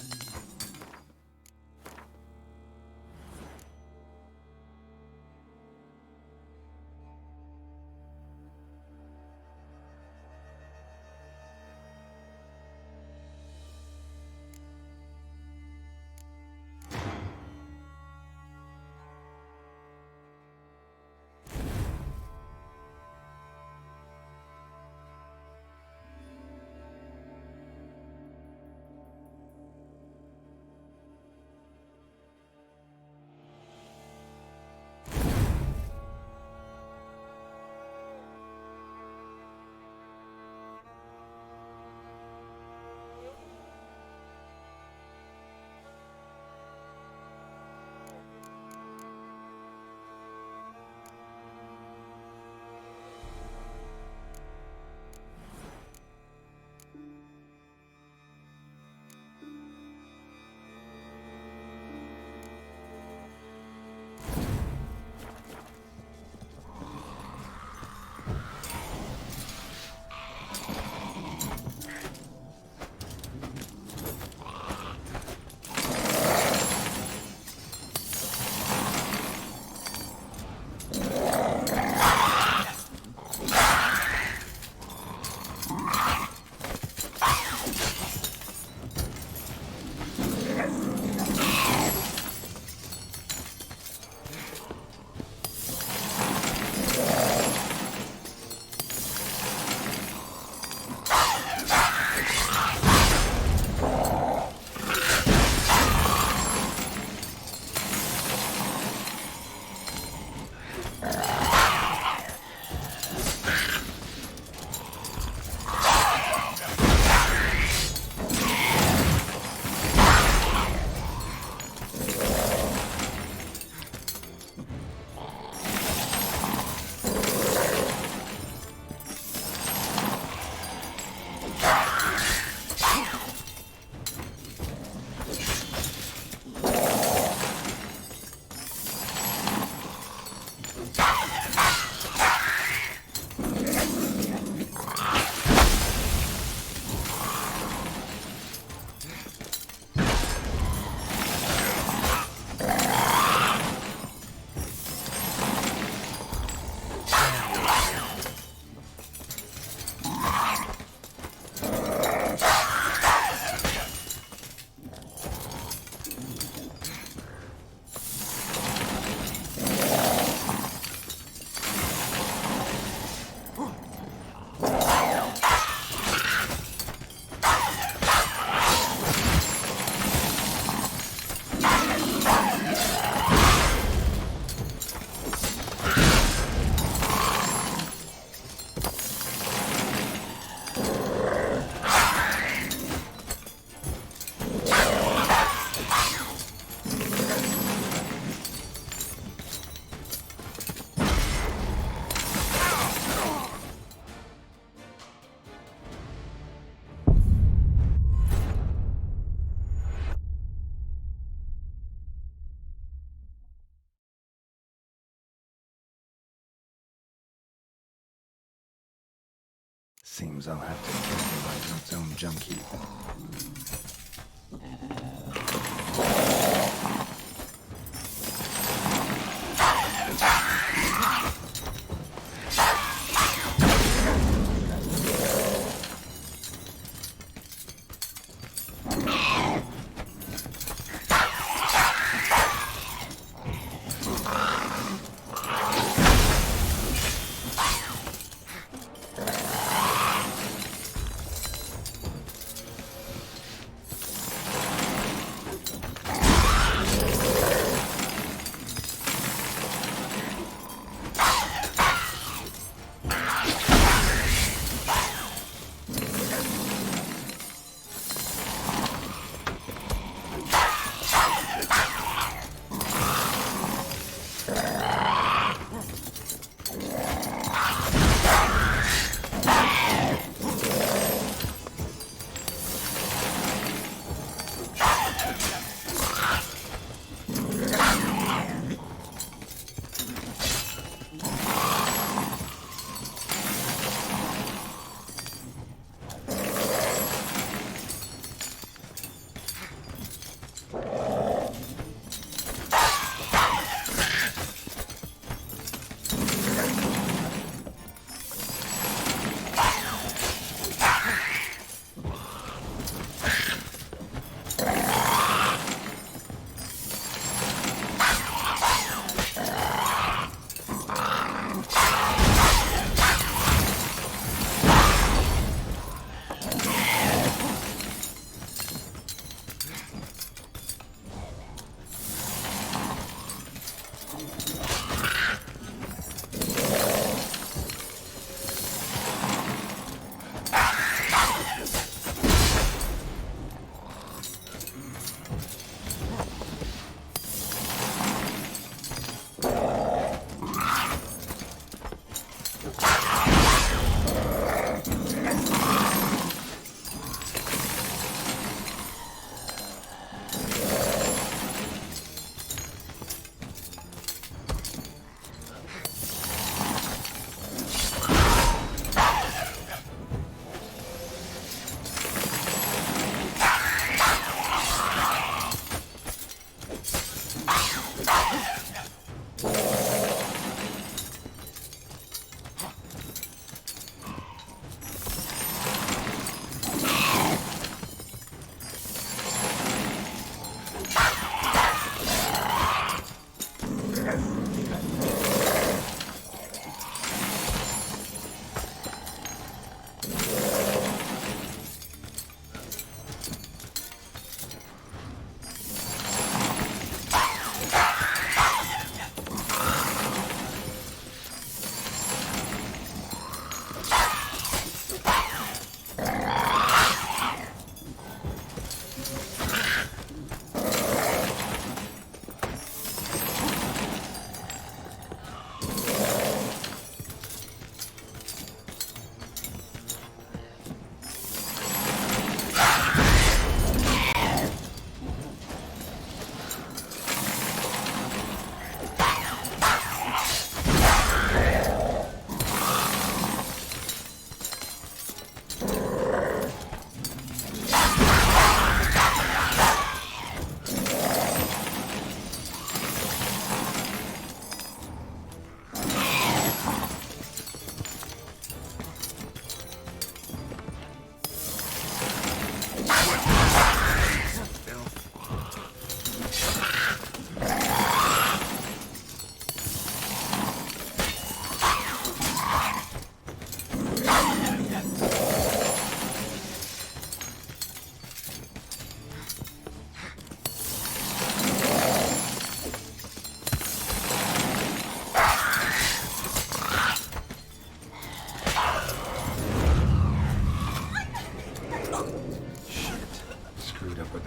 Seems I'll have to kill it like its own junk heap.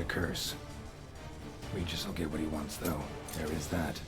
the curse. Regis will get what he wants, though. There is that.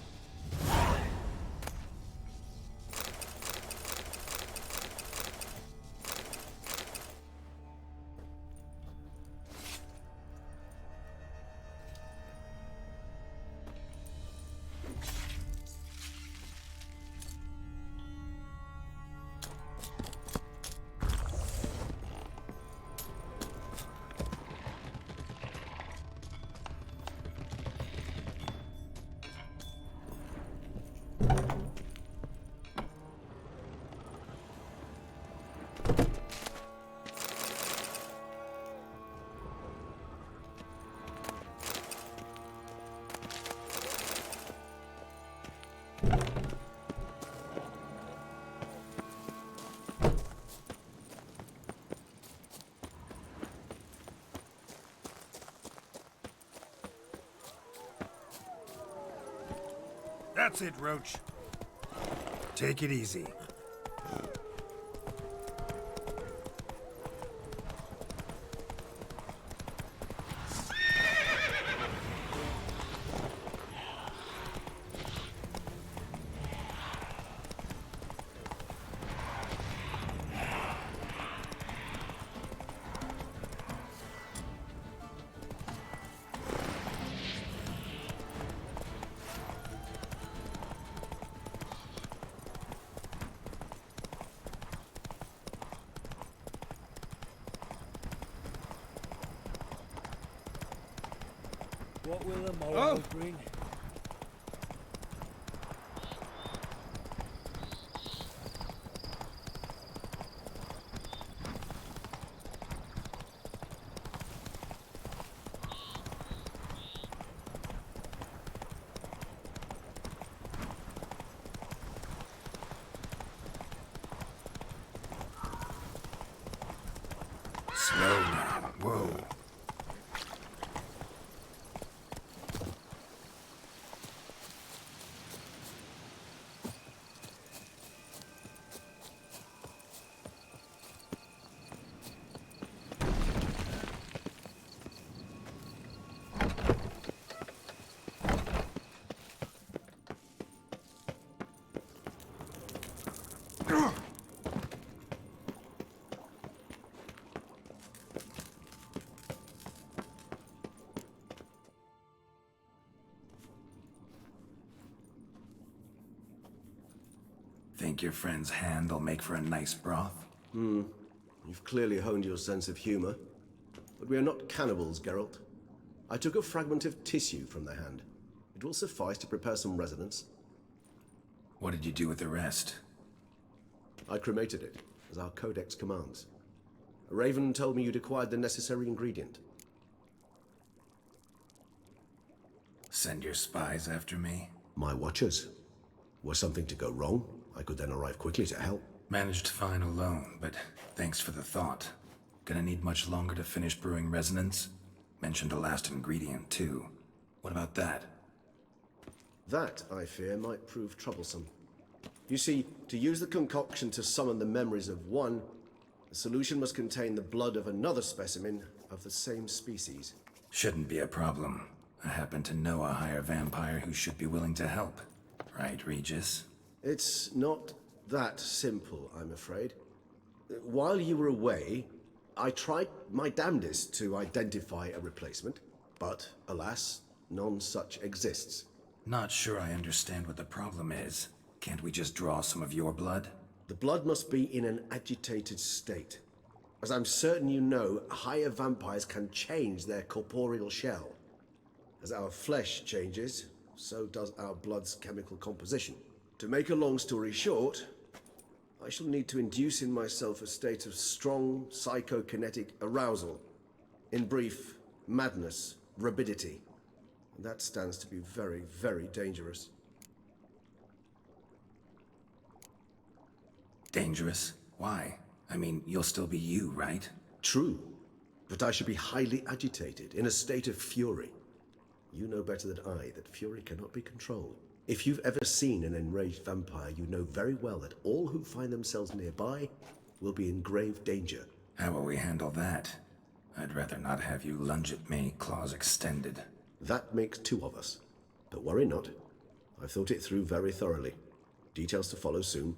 That's it, Roach. Take it easy. What will the morrow bring? Slow down. Whoa. Think your friend's hand will make for a nice broth? You've clearly honed your sense of humor. But we are not cannibals, Geralt. I took a fragment of tissue from the hand. It will suffice to prepare some resonance. What did you do with the rest? I cremated it, as our codex commands. Raven told me you'd acquired the necessary ingredient. Send your spies after me? My watchers. Were something to go wrong, I could then arrive quickly to help. Managed fine alone, but thanks for the thought. Gonna need much longer to finish brewing resonance? Mentioned a last ingredient, too. What about that? That, I fear, might prove troublesome. You see, to use the concoction to summon the memories of one, the solution must contain the blood of another specimen of the same species. Shouldn't be a problem. I happen to know a higher vampire who should be willing to help. Right, Regis? It's not that simple, I'm afraid. While you were away, I tried my damnedest to identify a replacement, but alas, none such exists. Not sure I understand what the problem is. Can't we just draw some of your blood? The blood must be in an agitated state. As I'm certain you know, higher vampires can change their corporeal shell. As our flesh changes, so does our blood's chemical composition. To make a long story short, I shall need to induce in myself a state of strong psychokinetic arousal. In brief, madness, rabidity. And that stands to be very, very dangerous. Dangerous? Why? I mean, you'll still be you, right? True, but I should be highly agitated, in a state of fury. You know better than I that fury cannot be controlled. If you've ever seen an enraged vampire, you know very well that all who find themselves nearby will be in grave danger. How will we handle that? I'd rather not have you lunge at me, claws extended. That makes two of us. But worry not. I've thought it through very thoroughly. Details to follow soon.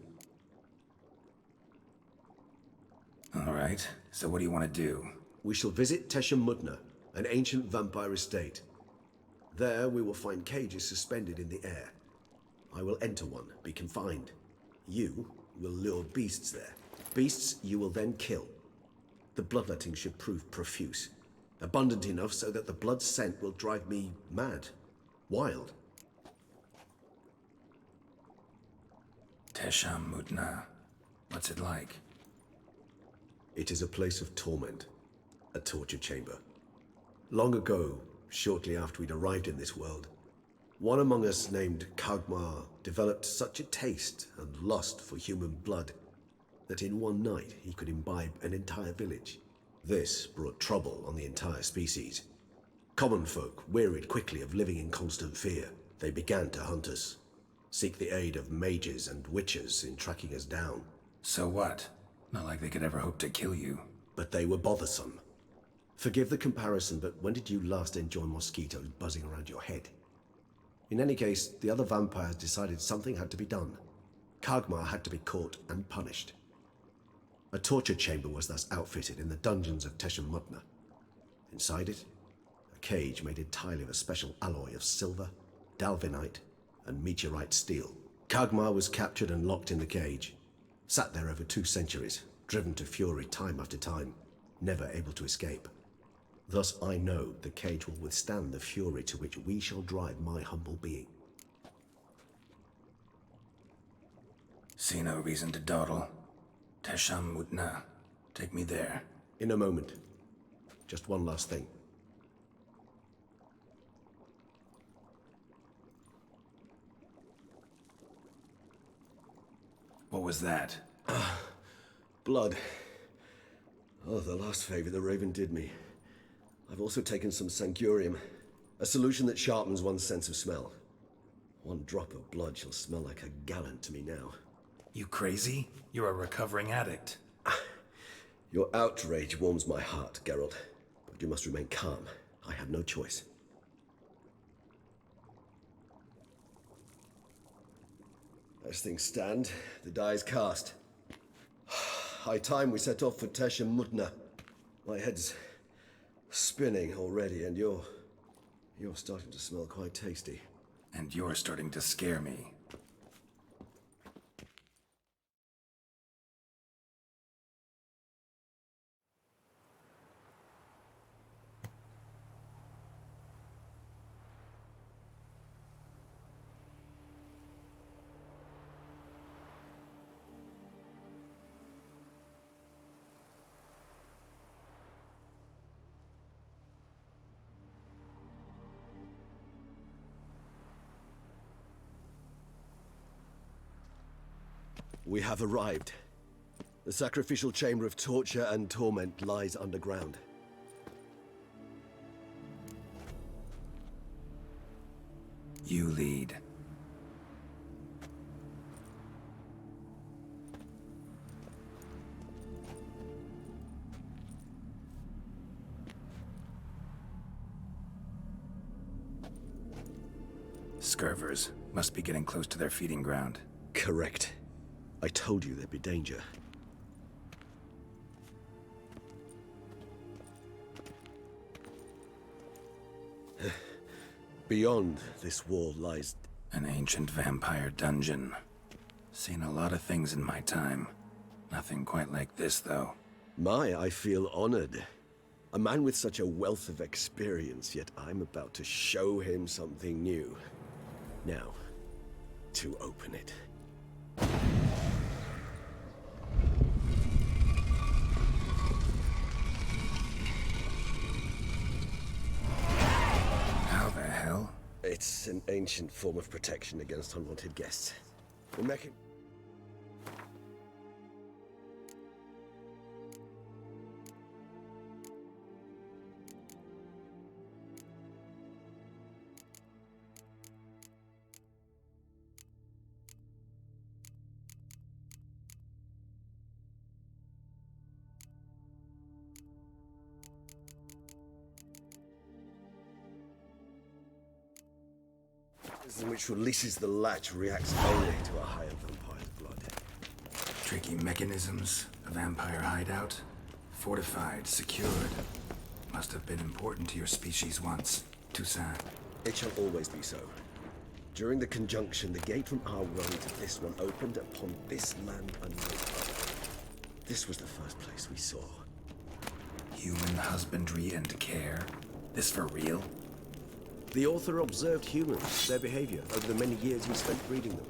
All right, so what do you want to do? We shall visit Tesha Mudna, an ancient vampire estate. There we will find cages suspended in the air. I will enter one, be confined. You will lure beasts there. Beasts you will then kill. The bloodletting should prove profuse. Abundant enough so that the blood scent will drive me mad. Wild. Tesham Mutna. What's it like? It is a place of torment. A torture chamber. Long ago, shortly after we'd arrived in this world, one among us named Kagmar developed such a taste and lust for human blood that in one night he could imbibe an entire village. This brought trouble on the entire species. Common folk wearied quickly of living in constant fear. They began to hunt us, seek the aid of mages and witches in tracking us down. So what? Not like they could ever hope to kill you. But they were bothersome. Forgive the comparison, but when did you last enjoy mosquitoes buzzing around your head? In any case, the other vampires decided something had to be done. Kagmar had to be caught and punished. A torture chamber was thus outfitted in the dungeons of Teshem Mutna. Inside it, a cage made entirely of a special alloy of silver, dalvinite, and meteorite steel. Kagmar was captured and locked in the cage. Sat there over 2 centuries, driven to fury time after time, never able to escape. Thus I know the cage will withstand the fury to which we shall drive my humble being. See no reason to dawdle. Tesham Mutna. Take me there. In a moment. Just one last thing. What was that? Blood. Oh, the last favor the Raven did me. I've also taken some Sancurium, a solution that sharpens one's sense of smell. 1 drop of blood shall smell like a gallon to me now. You crazy? You're a recovering addict. Your outrage warms my heart, Geralt. But you must remain calm. I have no choice. As things stand, the die is cast. High time we set off for Teshem Mutna. My head's spinning already, and you're starting to smell quite tasty. And you're starting to scare me. We have arrived. The sacrificial chamber of torture and torment lies underground. You lead. Scurvers must be getting close to their feeding ground. Correct. I told you there'd be danger. Beyond this wall lies... An ancient vampire dungeon. Seen a lot of things in my time. Nothing quite like this, though. I feel honored. A man with such a wealth of experience, yet I'm about to show him something new. Now, to open it. How the hell? It's an ancient form of protection against unwanted guests. The mechan... which releases the latch reacts only to a higher vampire's blood. Tricky mechanisms, a vampire hideout. Fortified, secured. Must have been important to your species once. Toussaint. It shall always be so. During the conjunction, the gate from our world to this one opened upon this land and no other. This was the first place we saw. Human husbandry and care. This for real? The author observed humans, their behavior, over the many years he spent breeding them.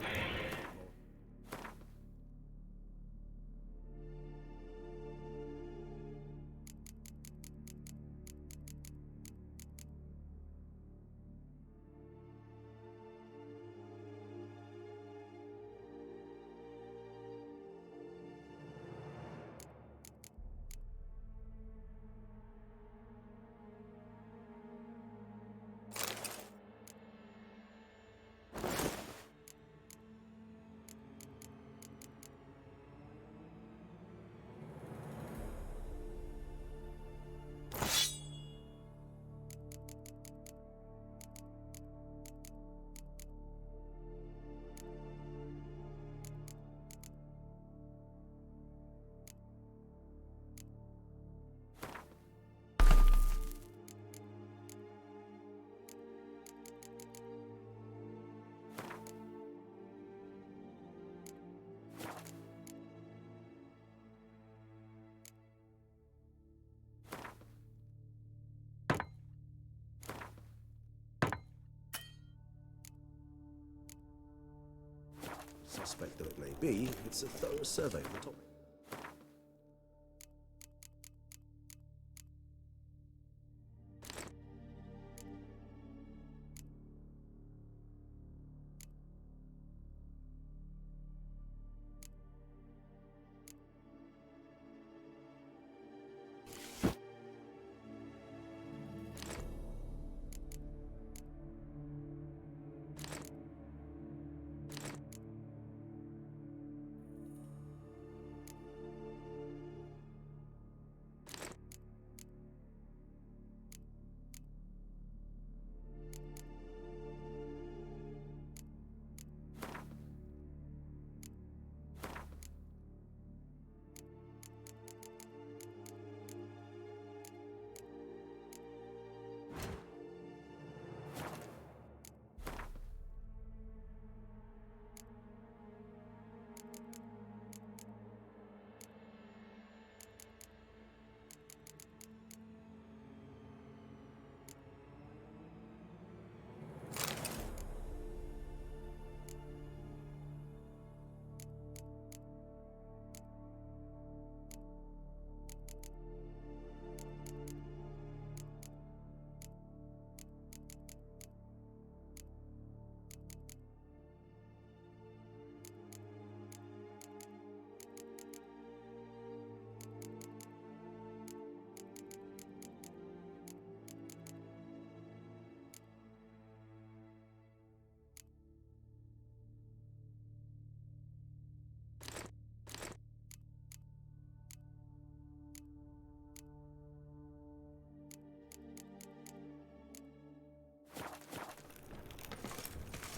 Suspect though it may be, it's a thorough survey of the topic.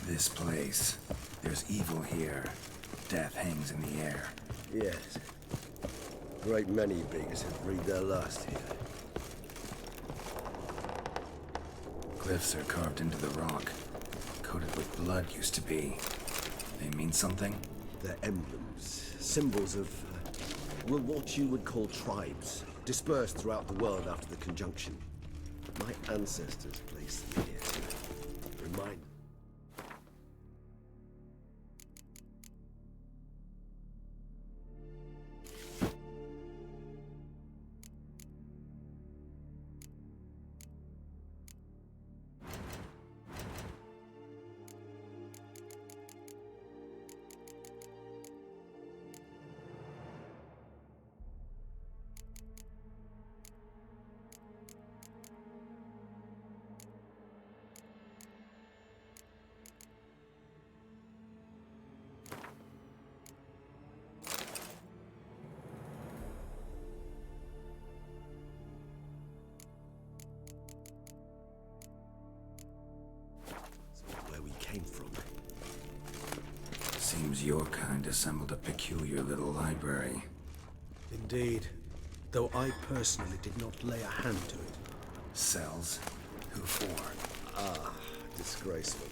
This place. There's evil here. Death hangs in the air. Yes. Great many beggars have breathed their last here. Glyphs are carved into the rock. Coated with blood used to be. They mean something? They're emblems, symbols of, well, what you would call tribes, dispersed throughout the world after the conjunction. My ancestors placed them here to remind. Seems your kind assembled a peculiar little library. Indeed, though I personally did not lay a hand to it. Cells? Who for? Disgraceful.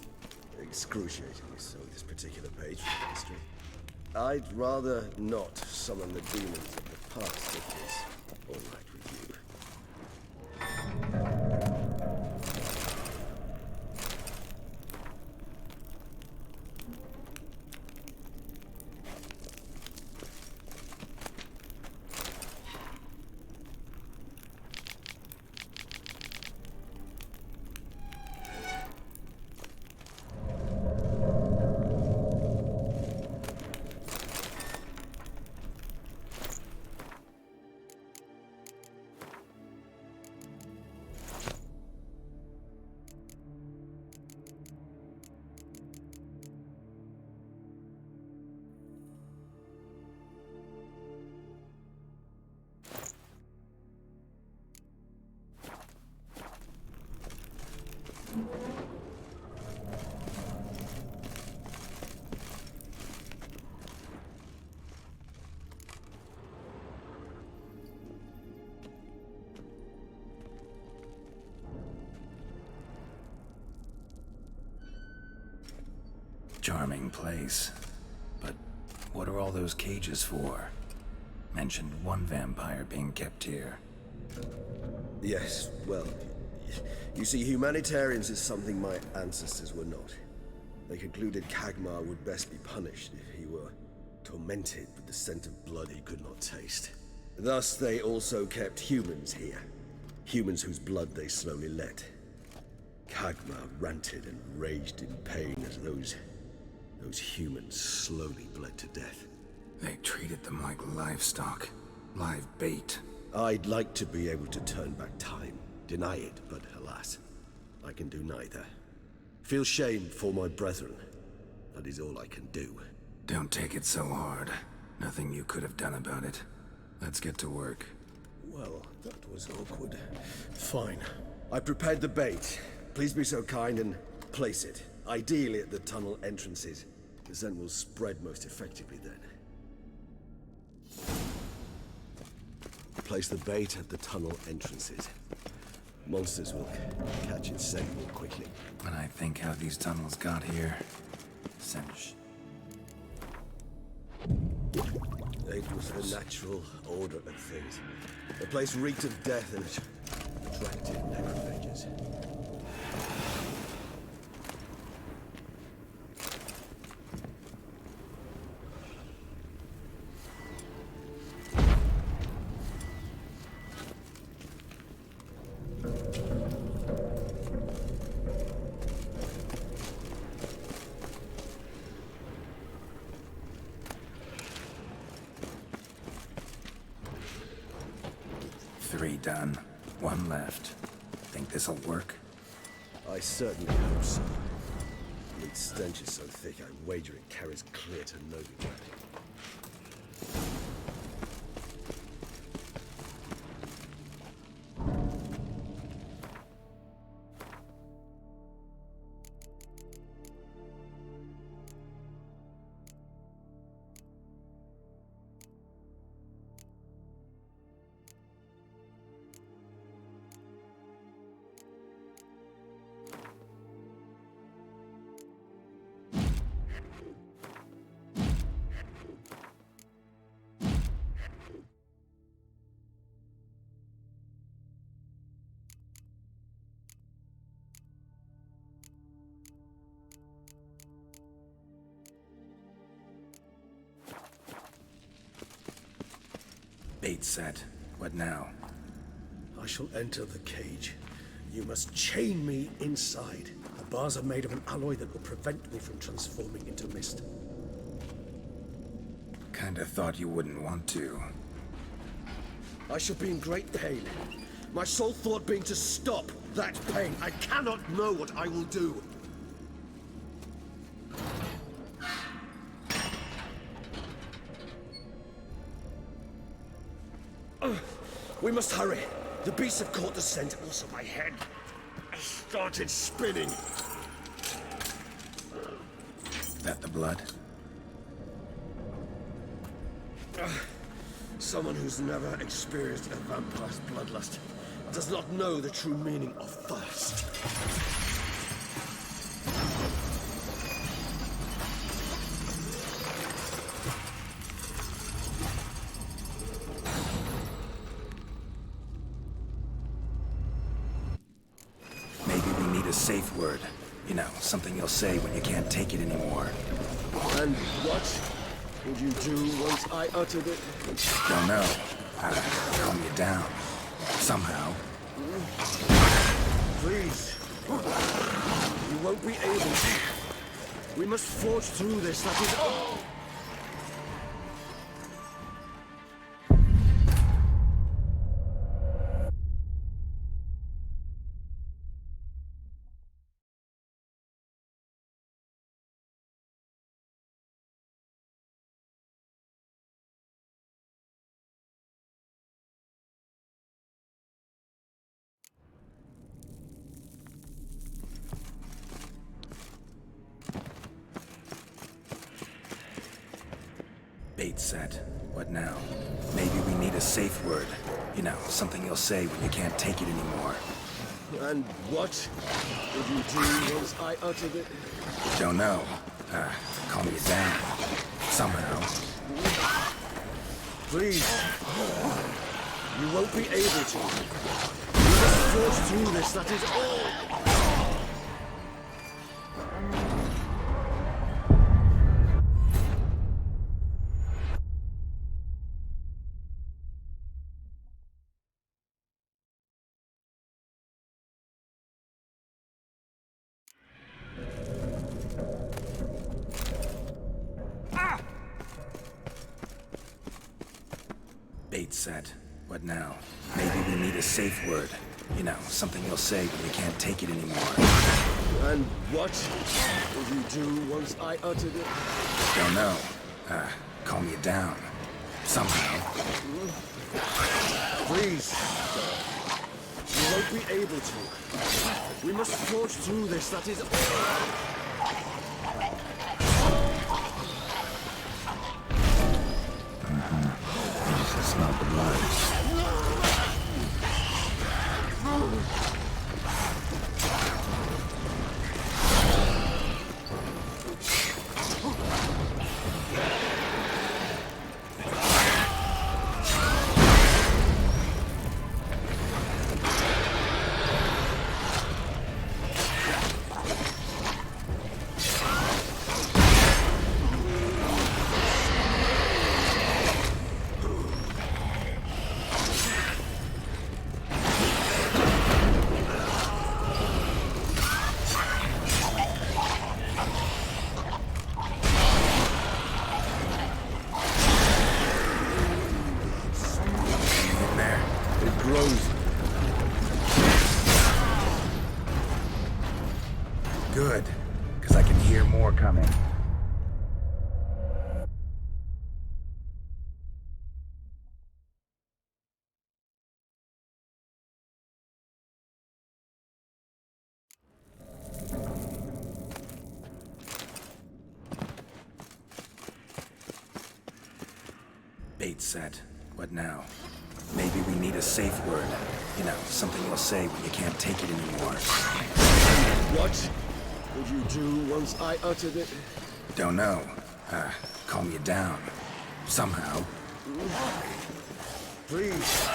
Excruciatingly so, this particular page from history. I'd rather not summon the demons of the past if it's all right with you. Charming place. But what are all those cages for? Mentioned one vampire being kept here. Yes, well, you see, humanitarians is something my ancestors were not. They concluded Kagmar would best be punished if he were tormented with the scent of blood he could not taste. Thus, they also kept humans here. Humans whose blood they slowly let. Kagmar ranted and raged in pain as those humans slowly bled to death. They treated them like livestock. Live bait. I'd like to be able to turn back time, deny it, but alas, I can do neither. Feel shame for my brethren. That is all I can do. Don't take it so hard. Nothing you could have done about it. Let's get to work. Well, that was awkward. Fine. I prepared the bait. Please be so kind and place it. Ideally at the tunnel entrances. The scent will spread most effectively then. Place the bait at the tunnel entrances. Monsters will catch its scent more quickly. When I think how these tunnels got here, cinch. It was the natural order of things. The place reeked of death and it attracted necrophages. Three done. One left. Think this'll work? I certainly hope so. Its stench is so thick, I'm wagering it carries clear to Novigrad. Bait set. What now? I shall enter the cage. You must chain me inside. The bars are made of an alloy that will prevent me from transforming into mist. Kinda thought you wouldn't want to. I shall be in great pain. My sole thought being to stop that pain. I cannot know what I will do. We must hurry. The beasts have caught the scent, also my head. I started spinning. That the blood? Someone who's never experienced a vampire's bloodlust does not know the true meaning of thirst. Maybe we need a safe word. You know, something you'll say when you can't take it anymore. And what would you do once I uttered it? Don't know. Calm you down. Somehow. Please. You won't be able to. We must forge through this, that is all. Bates said, what now? Maybe we need a safe word. You know, something you'll say when you can't take it anymore. And what would you do once I uttered it? Don't know. Calm you down. Somehow. Please. You won't be able to. We must forge through this, that is all. Bates said, what now? Maybe we need a safe word. You know, something you'll say when you can't take it anymore. And what would you do once I uttered it? Don't know. Calm you down. Somehow. Please. You won't be able to. We must forge through this, that is all. You just smell the blood. Good, because I can hear more coming. Bates said, what now? Maybe we need a safe word. You know, something you'll say when you can't take it anymore. What would you do once I uttered it? Don't know. Calm you down. Somehow. Please.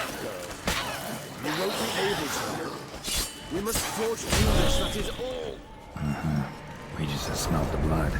You won't be able to. We must forge through this, that is all. We just smelled the blood.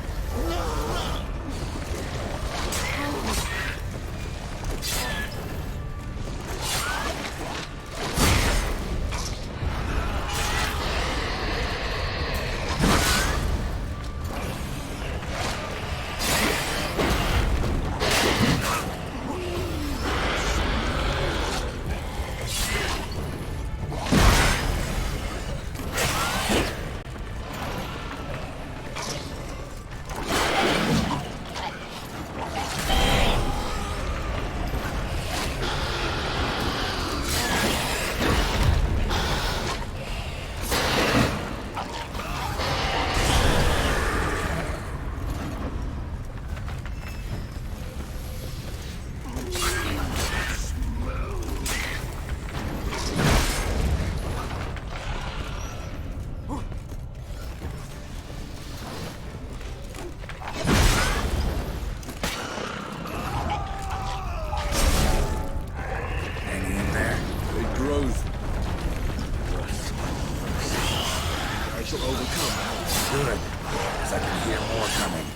shall overcome. Good, because I can hear more coming.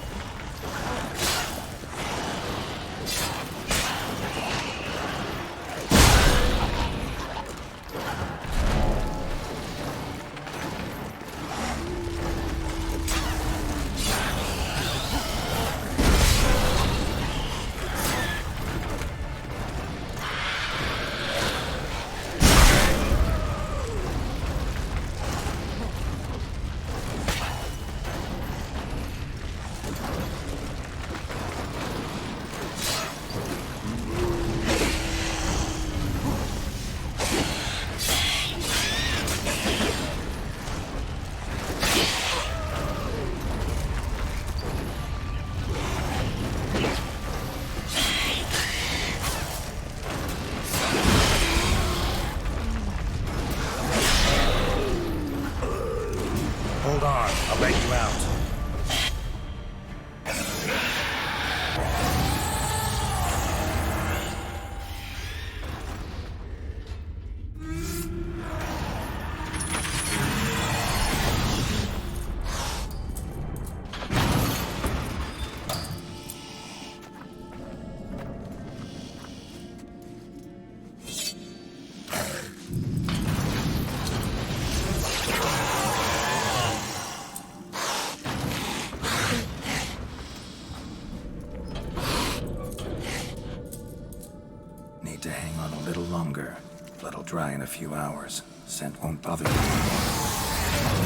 Hold on, I'll let you out. Need to hang on a little longer. Blood'll dry in a few hours. Scent won't bother you anymore.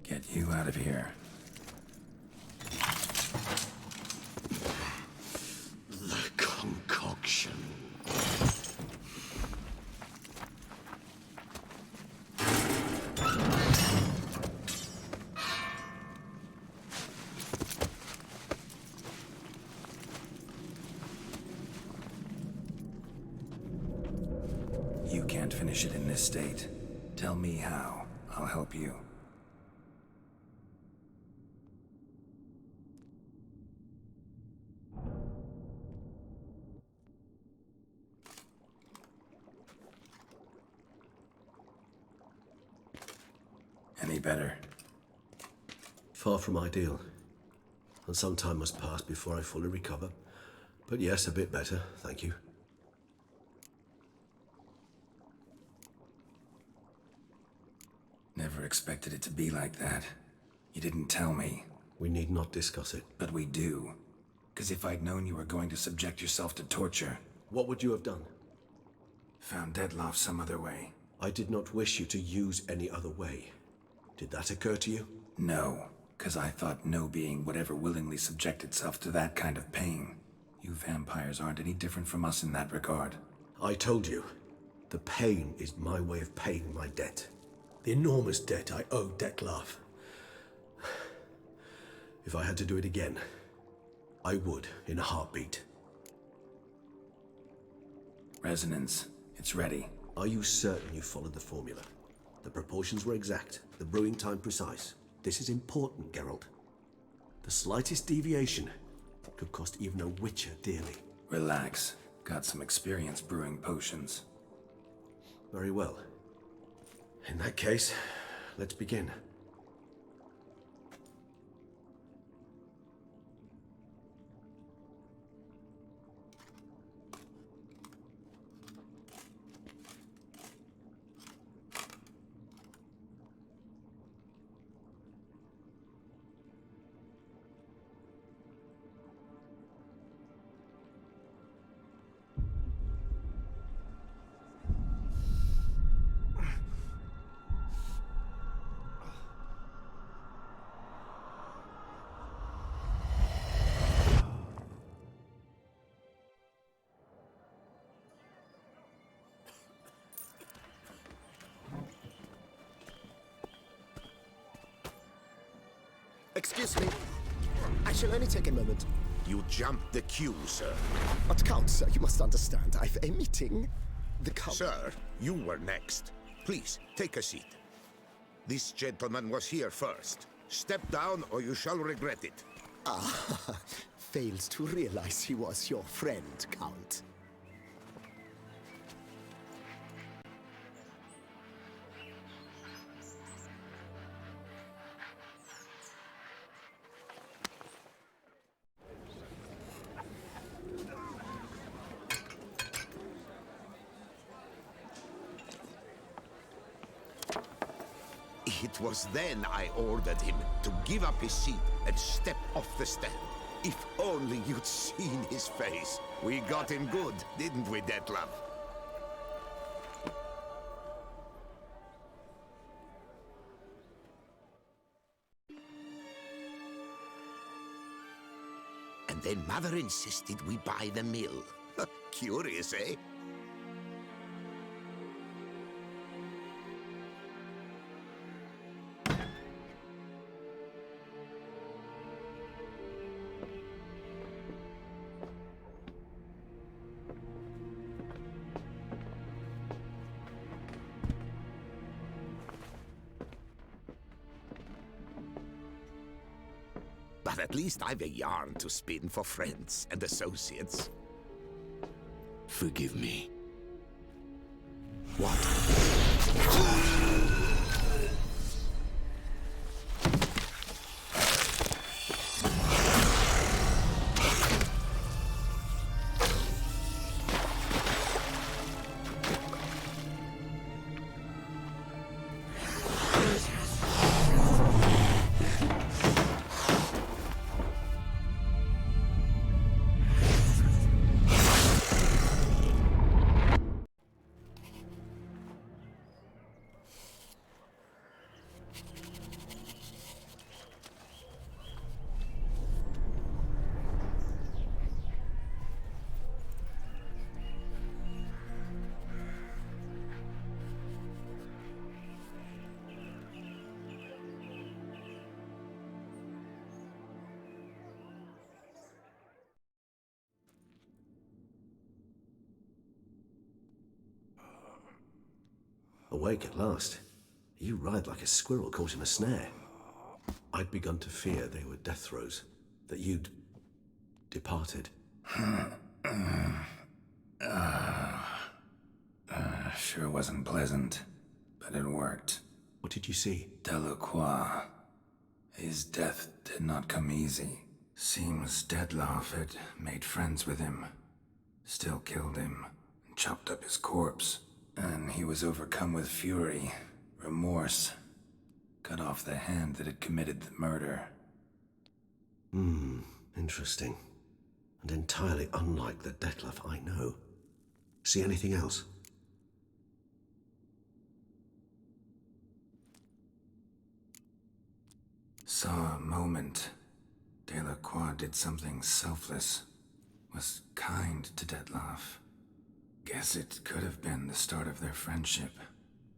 Get you out of here. The concoction. You can't finish it in this state. Tell me how. I'll help you. Any better? Far from ideal. And some time must pass before I fully recover. But yes, a bit better, thank you. Never expected it to be like that. You didn't tell me. We need not discuss it. But we do. Because if I'd known you were going to subject yourself to torture, What would you have done? found Dettlaff some other way. I did not wish you to use any other way. Did that occur to you? No, because I thought no being would ever willingly subject itself to that kind of pain. You vampires aren't any different from us in that regard. I told you, the pain is my way of paying my debt. The enormous debt I owe Dettlaff. If I had to do it again, I would in a heartbeat. Resonance, it's ready. Are you certain you followed the formula? The proportions were exact, the brewing time precise. This is important, Geralt. The slightest deviation could cost even a Witcher dearly. Relax. Got some experience brewing potions. Very well. In that case, let's begin. Excuse me. I shall only take a moment. You jumped the queue, sir. But Count, sir, you must understand. I've a meeting. The Count... Sir, you were next. Please, take a seat. This gentleman was here first. Step down or you shall regret it. Ah, fails to realize he was your friend, Count. It was then I ordered him to give up his seat and step off the stand. If only you'd seen his face. We got him good, didn't we, Detlef? And then Mother insisted we buy the mill. Curious, eh? But at least I've a yarn to spin for friends and associates. Forgive me. What? Awake at last. You ride like a squirrel caught in a snare. I'd begun to fear they were death throes, that you'd departed. Sure wasn't pleasant, but it worked. What did you see? Delacroix. His death did not come easy. Seems Detlef had made friends with him, still killed him, and chopped up his corpse. And he was overcome with fury, remorse, cut off the hand that had committed the murder. Interesting. And entirely unlike the Detlef I know. See anything else? Saw a moment. Delacroix did something selfless. Was kind to Detlef. Guess it could have been the start of their friendship.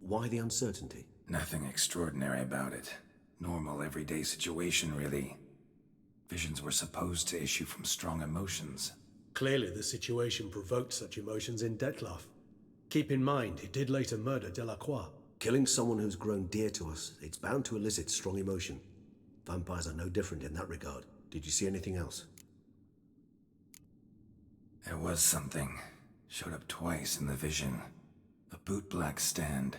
Why the uncertainty? Nothing extraordinary about it. Normal, everyday situation, really. Visions were supposed to issue from strong emotions. Clearly the situation provoked such emotions in Detlef. Keep in mind, he did later murder Delacroix. Killing someone who's grown dear to us, it's bound to elicit strong emotion. Vampires are no different in that regard. Did you see anything else? There was something. Showed up twice in the vision. A bootblack stand.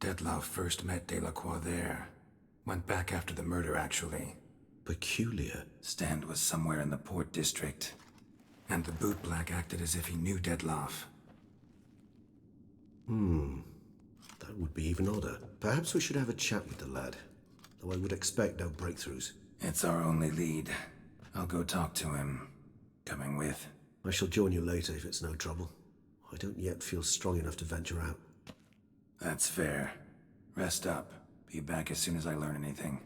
Detlef first met Delacroix there. Went back after the murder, actually. Peculiar. Stand was somewhere in the Port District. And the bootblack acted as if he knew Detlef. That would be even odder. Perhaps we should have a chat with the lad. Though I would expect no breakthroughs. It's our only lead. I'll go talk to him. Coming with? I shall join you later if it's no trouble. I don't yet feel strong enough to venture out. That's fair. Rest up. Be back as soon as I learn anything.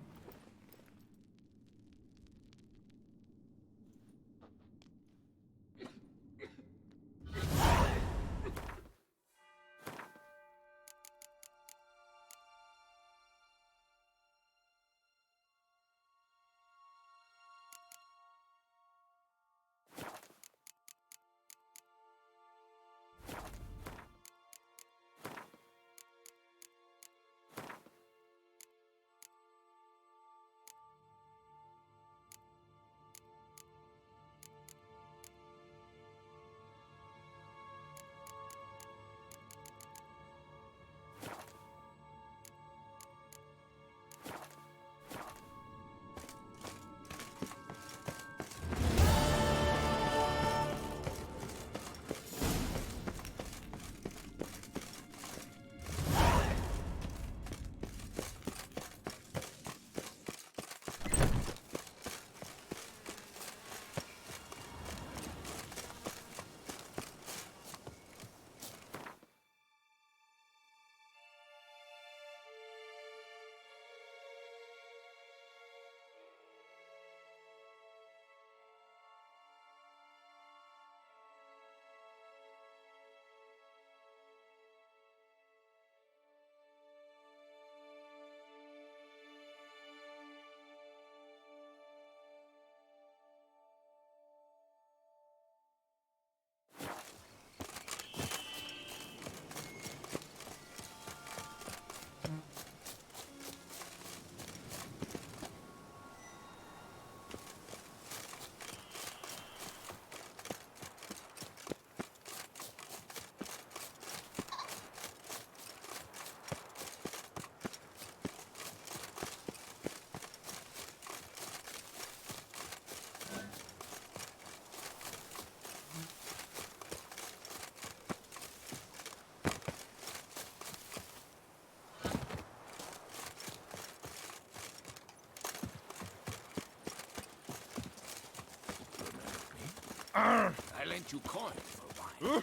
I lent you coin for wine.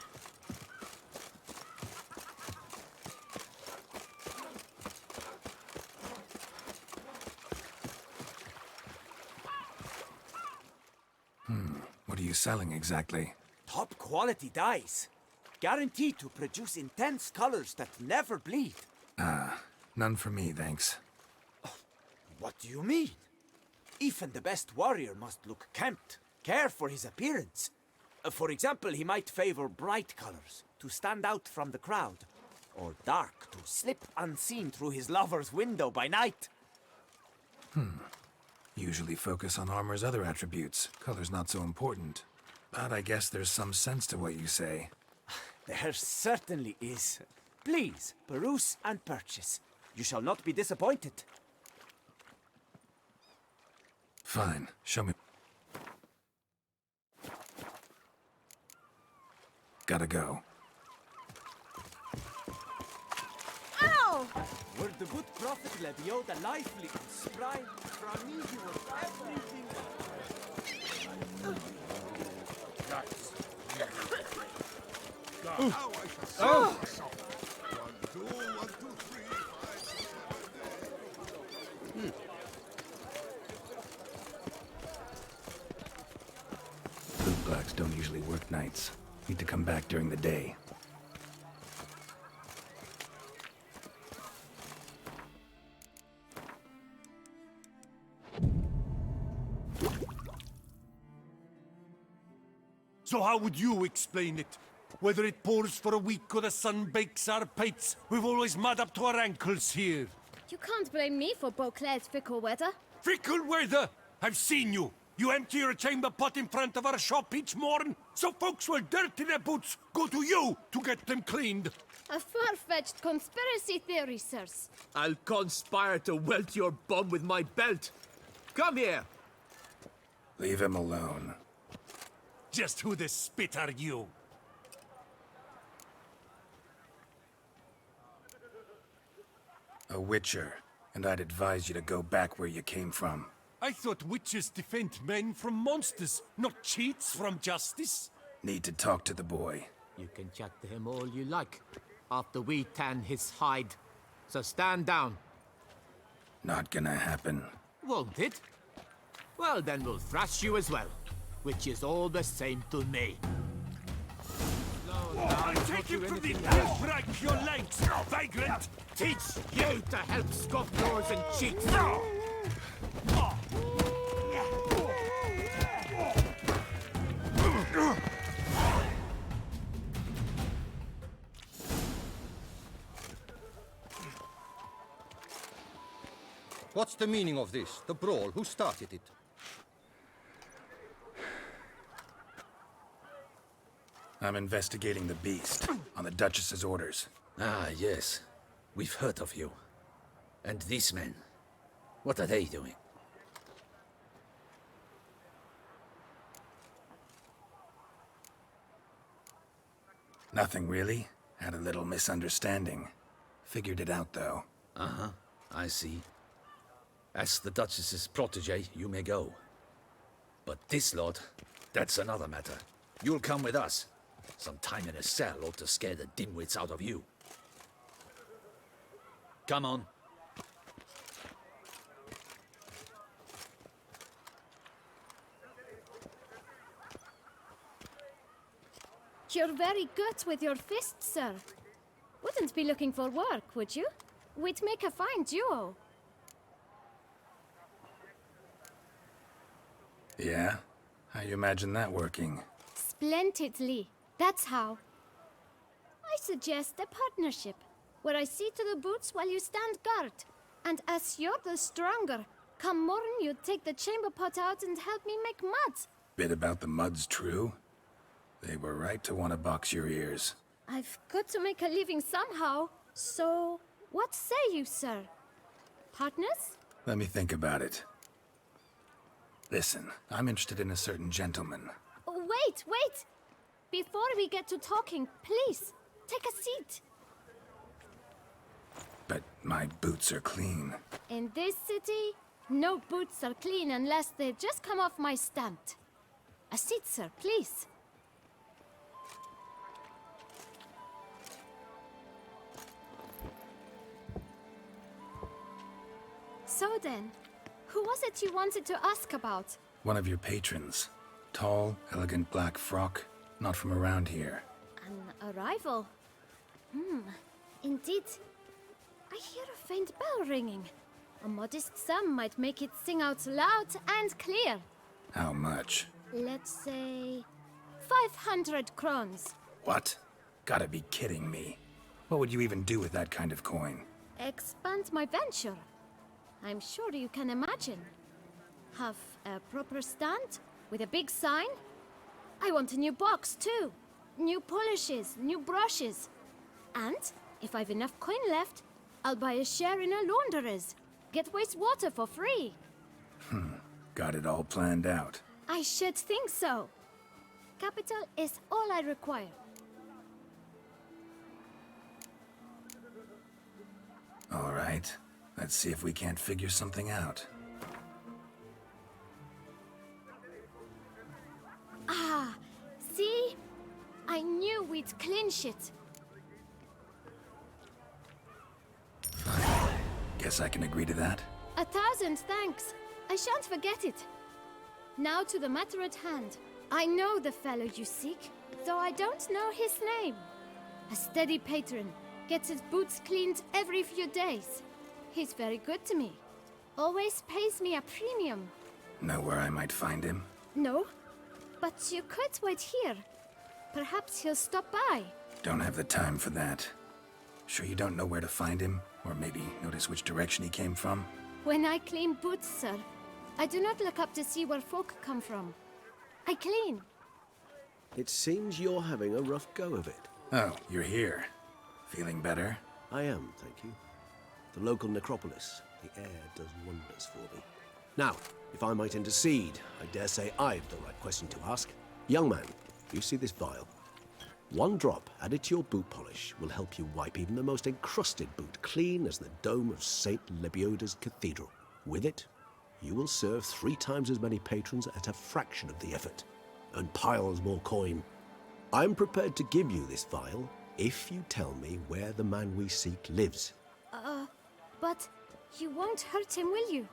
What are you selling exactly? Top quality dyes. Guaranteed to produce intense colors that never bleed. None for me, thanks. What do you mean? Even the best warrior must look kempt, care for his appearance. For example, he might favor bright colors to stand out from the crowd, or dark to slip unseen through his lover's window by night. Usually focus on armor's other attributes. Color's not so important. But I guess there's some sense to what you say. There certainly is. Please, peruse and purchase. You shall not be disappointed. Fine, show me. Gotta go. Ow! Were the good prophet Lebio the lively and spry, from me he was everything. Bootblacks don't usually work nights. Need to come back during the day. So how would you explain it? Whether it pours for a week or the sun bakes our pipes, we've always mud up to our ankles here. You can't blame me for Beauclair's fickle weather. Fickle weather! I've seen you! You empty your chamber pot in front of our shop each morn, so folks will dirty their boots, go to you to get them cleaned. A far-fetched conspiracy theory, sirs. I'll conspire to welt your bum with my belt. Come here! Leave him alone. Just who the spit are you? A witcher, and I'd advise you to go back where you came from. I thought witches defend men from monsters, not cheats from justice. Need to talk to the boy. You can chat to him all you like, after we tan his hide. So stand down. Not gonna happen. Won't it? Well, then we'll thrash you as well, which is all the same to me. I'll take him from the I'll break your legs, vagrant! Teach you to help scofflaws and cheats! What's the meaning of this? The brawl? Who started it? I'm investigating the beast, on the Duchess's orders. Ah, yes. We've heard of you. And these men, what are they doing? Nothing really. Had a little misunderstanding. Figured it out, though. Uh-huh, I see. As the Duchess's protege, you may go. But this lot, that's another matter. You'll come with us. Some time in a cell ought to scare the dimwits out of you. Come on. You're very good with your fists, sir. Wouldn't be looking for work, would you? We'd make a fine duo. Yeah? How you imagine that working? Splendidly. That's how. I suggest a partnership, where I see to the boots while you stand guard. And as you're the stronger, come morn you take the chamber pot out and help me make mud. Bit about the mud's true? They were right to want to box your ears. I've got to make a living somehow, so what say you, sir? Partners? Let me think about it. Listen, I'm interested in a certain gentleman. Wait, wait! Before we get to talking, please, take a seat. But my boots are clean. In this city, no boots are clean unless they've just come off my stamp. A seat, sir, please. So then, who was it you wanted to ask about? One of your patrons. Tall, elegant black frock. Not from around here. An arrival? Indeed. I hear a faint bell ringing. A modest sum might make it sing out loud and clear. How much? Let's say 500 crowns. What? Gotta be kidding me. What would you even do with that kind of coin? Expand my venture. I'm sure you can imagine. Have a proper stand with a big sign. I want a new box too. New polishes, new brushes. And if I've enough coin left, I'll buy a share in a launderer's. Get wastewater for free. Got it all planned out. I should think so. Capital is all I require. All right. Let's see if we can't figure something out. Ah, see? I knew we'd clinch it. Guess I can agree to that. 1,000 thanks. I shan't forget it. Now to the matter at hand. I know the fellow you seek, though I don't know his name. A steady patron, gets his boots cleaned every few days. He's very good to me. Always pays me a premium. Know where I might find him? No, but you could wait here. Perhaps he'll stop by. Don't have the time for that. Sure you don't know where to find him? Or maybe notice which direction he came from? When I clean boots, sir, I do not look up to see where folk come from. I clean. It seems you're having a rough go of it. Oh, you're here. Feeling better? I am, thank you. The local necropolis. The air does wonders for me. Now, if I might intercede, I dare say I've the right question to ask. Young man, you see this vial? One drop added to your boot polish will help you wipe even the most encrusted boot clean as the dome of St. Lebioda's Cathedral. With it, you will serve 3 times as many patrons at a fraction of the effort, and piles more coin. I'm prepared to give you this vial if you tell me where the man we seek lives. But you won't hurt him, will you?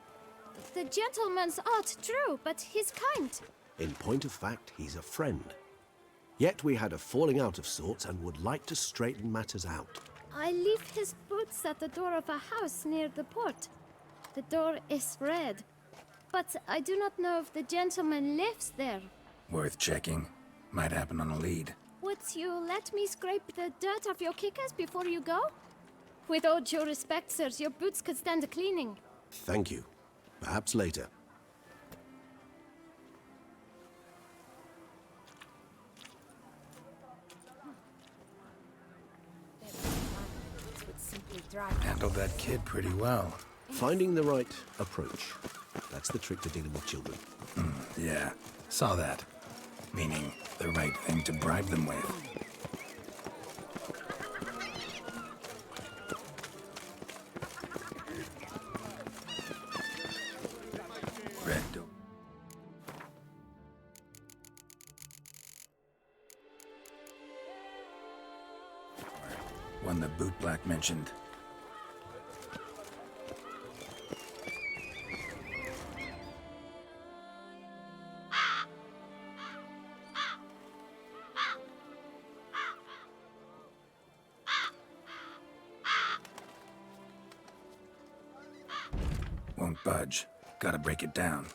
The gentleman's art, true, but he's kind. In point of fact, he's a friend. Yet we had a falling out of sorts and would like to straighten matters out. I leave his boots at the door of a house near the port. The door is red, but I do not know if the gentleman lives there. Worth checking. Might happen on a lead. Would you let me scrape the dirt off your kickers before you go? With all due respect, sirs, your boots could stand a cleaning. Thank you. Perhaps later. Handled that kid pretty well. Finding the right approach. That's the trick to dealing with children. Yeah, saw that. Meaning, the right thing to bribe them with. Red door. One the bootblack mentioned. Won't budge. Gotta break it down.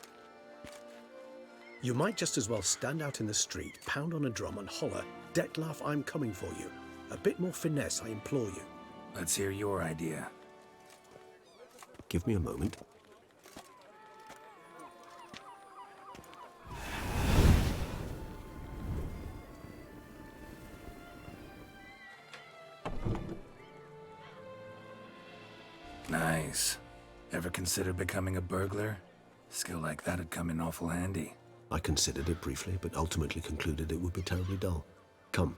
You might just as well stand out in the street, pound on a drum and holler, "Detlaf, I'm coming for you." A bit more finesse, I implore you. Let's hear your idea. Give me a moment. Nice. Ever consider becoming a burglar? Skill like that'd come in awful handy. I considered it briefly, but ultimately concluded it would be terribly dull. Come.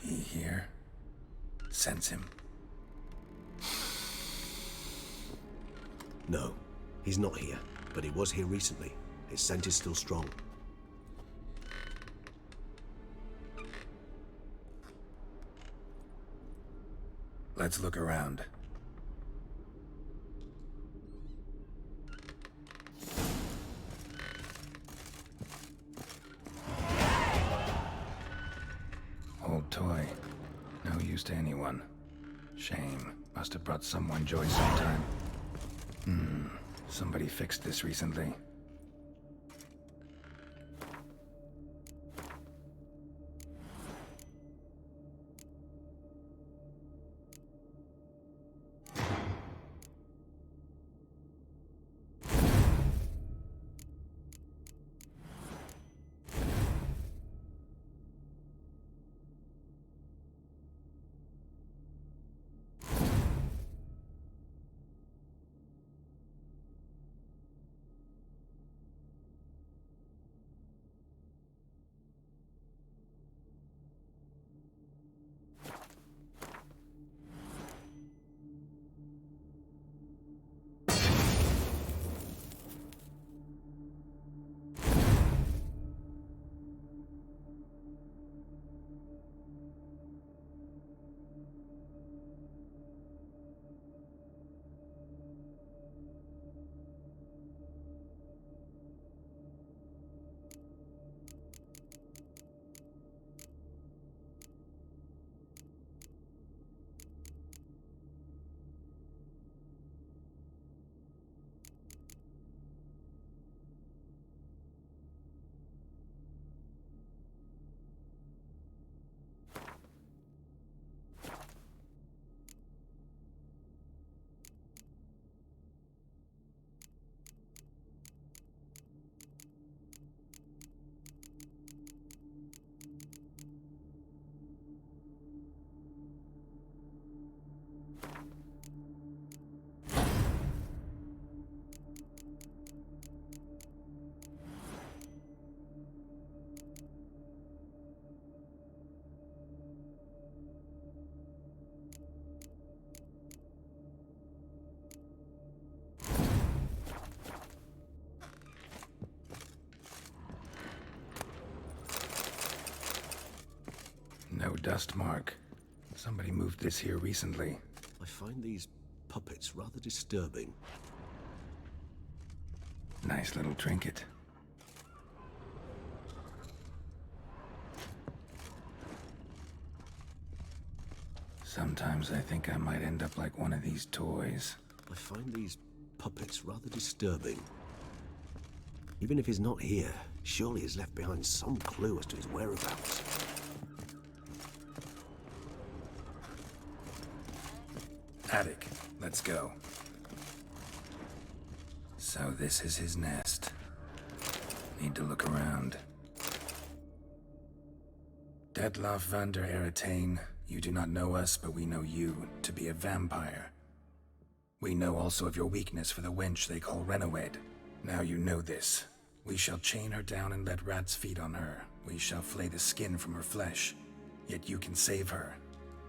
He here? Sense him. No, he's not here, but he was here recently. His scent is still strong. Let's look around. Old toy. No use to anyone. Shame. Must have brought someone joy sometime. Somebody fixed this recently. No dust mark. Somebody moved this here recently. I find these puppets rather disturbing. Nice little trinket. Sometimes I think I might end up like one of these toys. I find these puppets rather disturbing. Even if he's not here, surely he's left behind some clue as to his whereabouts. Attic, let's go. So this is his nest. Need to look around. Dettlaff van der Eretain, you do not know us, but we know you to be a vampire. We know also of your weakness for the wench they call Renawed. Now you know this. We shall chain her down and let rats feed on her. We shall flay the skin from her flesh. Yet you can save her.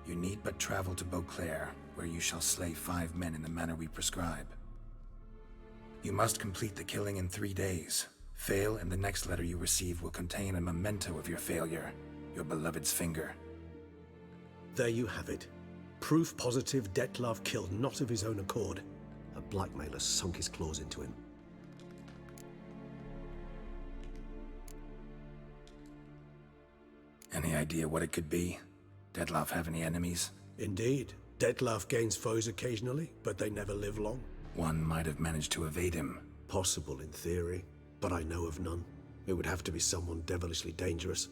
You need but travel to Beauclair, where you shall slay 5 men in the manner we prescribe. You must complete the killing in 3 days. Fail, and the next letter you receive will contain a memento of your failure, your beloved's finger. There you have it. Proof positive Dettlaff killed not of his own accord. A blackmailer sunk his claws into him. Any idea what it could be? Dettlaff have any enemies? Indeed. Dettlaff gains foes occasionally, but they never live long. One might have managed to evade him. Possible in theory, but I know of none. It would have to be someone devilishly dangerous.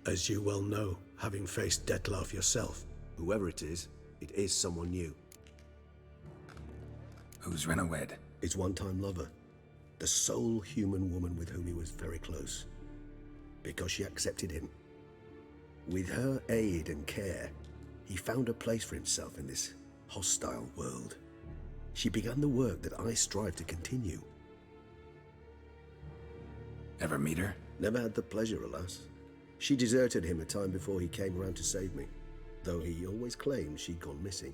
As you well know, having faced Dettlaff yourself, whoever it is someone new. Who's Renawed? His one-time lover. The sole human woman with whom he was very close. Because she accepted him. With her aid and care, he found a place for himself in this hostile world. She began the work that I strive to continue. Ever meet her? Never had the pleasure, alas. She deserted him a time before he came around to save me. though he always claimed she'd gone missing.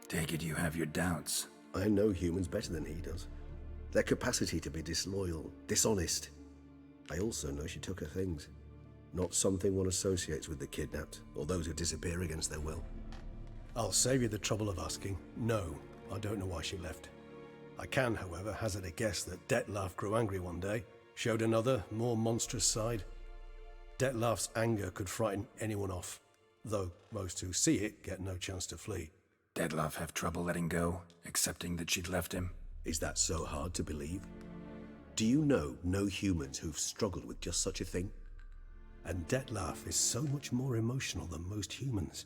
Take it you have your doubts. I know humans better than he does. Their capacity to be disloyal, dishonest. I also know she took her things. Not something one associates with the kidnapped, or those who disappear against their will. I'll save you the trouble of asking. No, I don't know why she left. I can, however, hazard a guess that Dettlaff grew angry one day, showed another, more monstrous side. Dettlaff's anger could frighten anyone off, though most who see it get no chance to flee. Dettlaff have trouble letting go, accepting that she'd left him? Is that so hard to believe? Do you know no humans who've struggled with just such a thing? And Dettlaff is so much more emotional than most humans.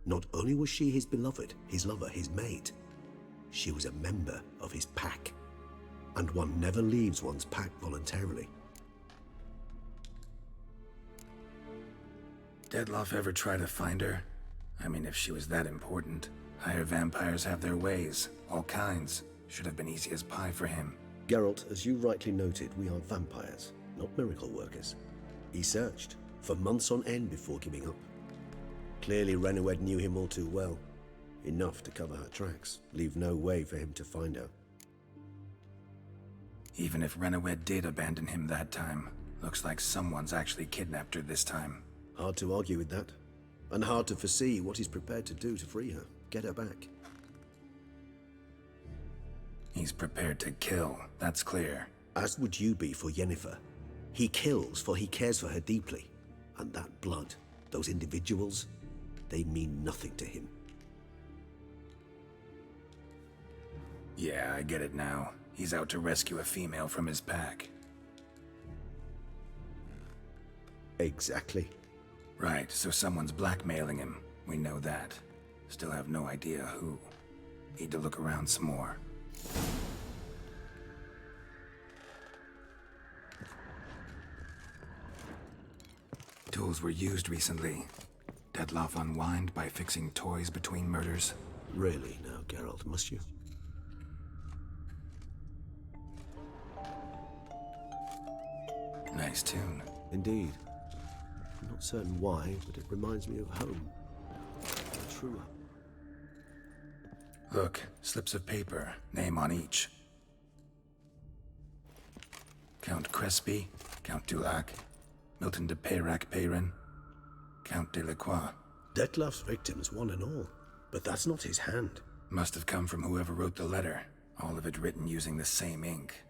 Not only was she his beloved, his lover, his mate, she was a member of his pack. And one never leaves one's pack voluntarily. Dettlaff ever try to find her? I mean, if she was that important. Higher vampires have their ways, all kinds. Should have been easy as pie for him. Geralt, as you rightly noted, we are vampires, not miracle workers. He searched for months on end before giving up. Clearly Renoed knew him all too well. Enough to cover her tracks, leave no way for him to find her. Even if Renoed did abandon him that time, looks like someone's actually kidnapped her this time. Hard to argue with that. And hard to foresee what he's prepared to do to free her, get her back. He's prepared to kill, that's clear. As would you be for Yennefer. He kills for he cares for her deeply. And that blood, those individuals, they mean nothing to him. Yeah, I get it now. He's out to rescue a female from his pack. Exactly. Right, so someone's blackmailing him. We know that. Still have no idea who. Need to look around some more. Tools were used recently. Dettlaff unwind by fixing toys between murders. Really now, Geralt, must you? Nice tune. Indeed. I'm not certain why, but it reminds me of home. True. Look, slips of paper, name on each. Count Crespi, Count Dulac, Milton de Peyrac-Peyrin, Count Delacroix. Dettlaff's victims, one and all. But that's not his hand. Must have come from whoever wrote the letter. All of it written using the same ink.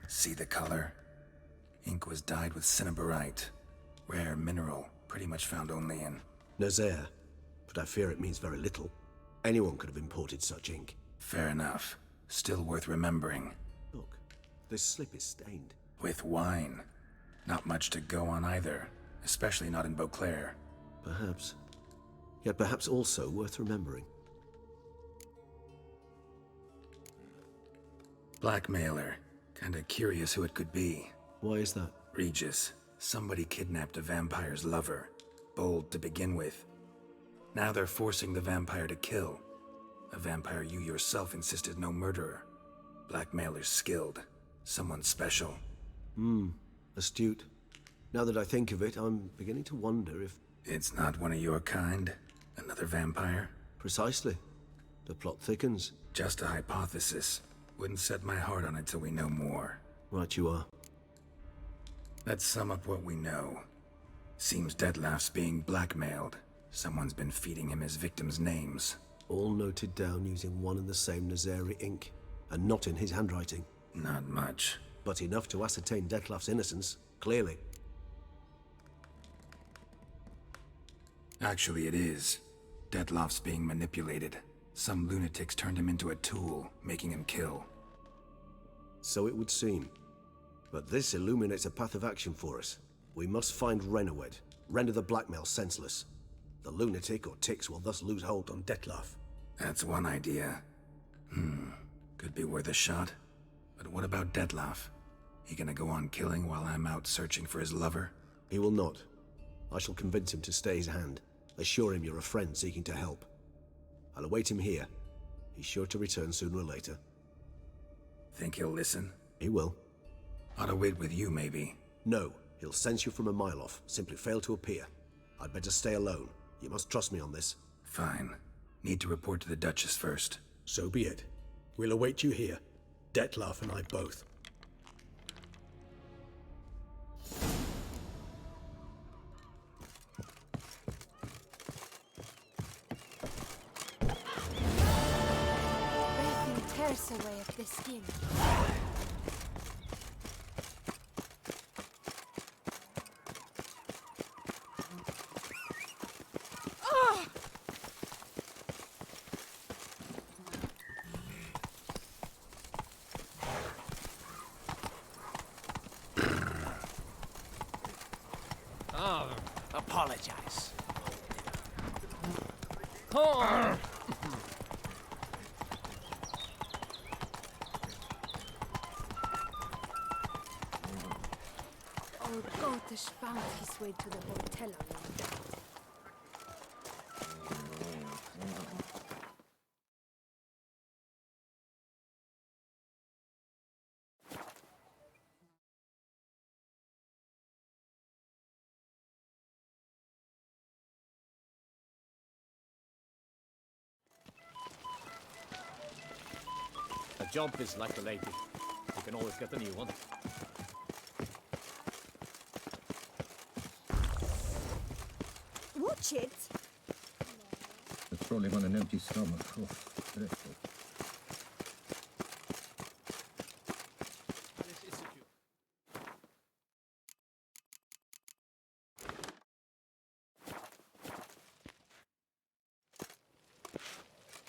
See the color? Ink was dyed with cinnabarite. Rare mineral, pretty much found only in Nazaire, but I fear it means very little. Anyone could have imported such ink. Fair enough. Still worth remembering. Look, this slip is stained. With wine. Not much to go on either, especially not in Beauclair. Perhaps. Yet perhaps also worth remembering. Blackmailer. Kinda curious who it could be. Why is that? Regis. Somebody kidnapped a vampire's lover. Bold to begin with. Now they're forcing the vampire to kill. A vampire you yourself insisted no murderer. Blackmailer's skilled. Someone special. Astute. Now that I think of it, I'm beginning to wonder if... It's not one of your kind? Another vampire? Precisely. The plot thickens. Just a hypothesis. Wouldn't set my heart on it till we know more. Right you are. Let's sum up what we know. Seems Dettlaff's being blackmailed. Someone's been feeding him his victims' names. All noted down using one and the same Nazari ink, and not in his handwriting. Not much. But enough to ascertain Dettlaff's innocence, clearly. Actually, it is. Dettlaff's being manipulated. Some lunatics turned him into a tool, making him kill. So it would seem. But this illuminates a path of action for us. We must find Renoed, render the blackmail senseless. The lunatic or ticks will thus lose hold on Dettlaff. That's one idea. Could be worth a shot. But what about Dettlaff? He gonna go on killing while I'm out searching for his lover? He will not. I shall convince him to stay his hand. Assure him you're a friend seeking to help. I'll await him here. He's sure to return sooner or later. Think he'll listen? He will. Ought to wait with you, maybe. No, he'll sense you from a mile off. Simply fail to appear. I'd better stay alone. You must trust me on this. Fine. Need to report to the Duchess first. So be it. We'll await you here. Dettlaff and I both. Breathing tears away at the skin. Apologize. Old Gotish found his way to the hotel alone. A job is like a lady. You can always get a new one. Watch it! It's rolling on an empty stomach. Oh, dreadful.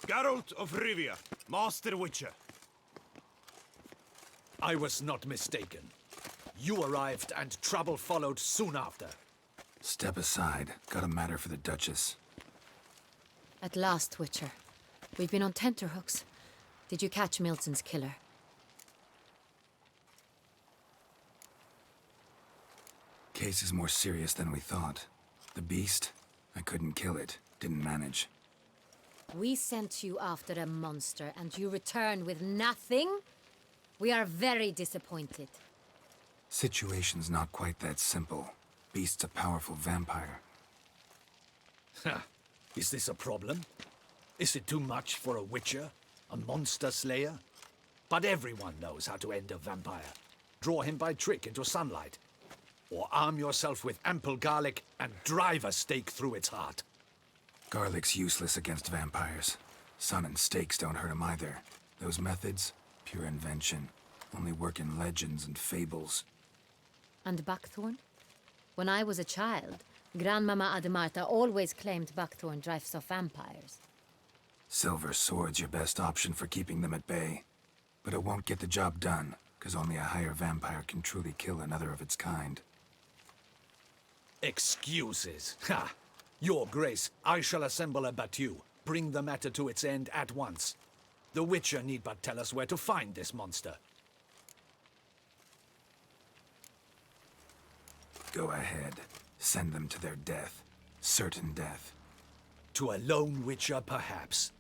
Geralt of Rivia, Master Witcher. I was not mistaken. You arrived and trouble followed soon after. Step aside. Got a matter for the Duchess. At last, Witcher. We've been on tenterhooks. Did you catch Milton's killer? Case is more serious than we thought. The beast? I couldn't kill it. Didn't manage. We sent you after a monster, and you return with nothing? We are very disappointed. Situation's not quite that simple. Beast's a powerful vampire. Ha! Is this a problem? Is it too much for a witcher? A monster slayer? But everyone knows how to end a vampire. Draw him by trick into sunlight. Or arm yourself with ample garlic and drive a stake through its heart. Garlic's useless against vampires. Sun and stakes don't hurt him either. Those methods, pure invention. Only work in legends and fables. And buckthorn? When I was a child, Grandmama Ademarta always claimed buckthorn drives off vampires. Silver sword's your best option for keeping them at bay. But it won't get the job done, because only a higher vampire can truly kill another of its kind. Excuses. Ha! Your Grace, I shall assemble a battue. Bring the matter to its end at once. The Witcher need but tell us where to find this monster. Go ahead. Send them to their death. Certain death. To a lone Witcher, perhaps.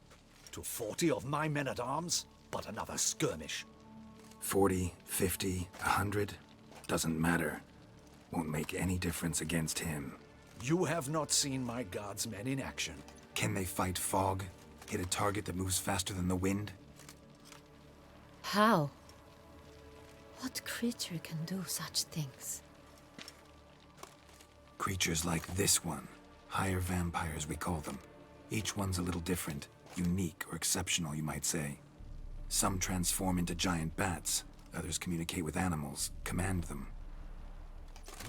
To 40 of my men-at-arms, but another skirmish. 40, 50, 100? Doesn't matter. Won't make any difference against him. You have not seen my guards' men in action. Can they fight fog? Hit a target that moves faster than the wind? How? What creature can do such things? Creatures like this one. Higher vampires, we call them. Each one's a little different. Unique or exceptional, you might say. Some transform into giant bats. Others communicate with animals, command them.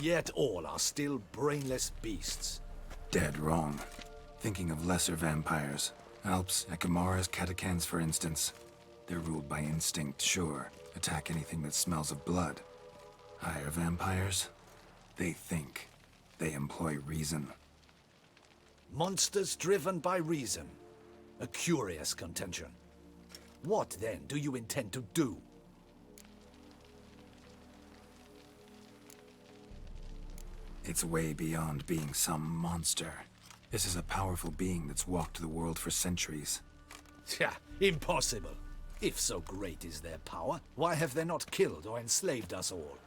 Yet all are still brainless beasts. Dead wrong. Thinking of lesser vampires. Alps, Ekamaras, Catacans, for instance. They're ruled by instinct, sure. Attack anything that smells of blood. Higher vampires? They think. They employ reason. Monsters driven by reason. A curious contention. What, then, do you intend to do? It's way beyond being some monster. This is a powerful being that's walked the world for centuries. Yeah, impossible. If so great is their power, why have they not killed or enslaved us all?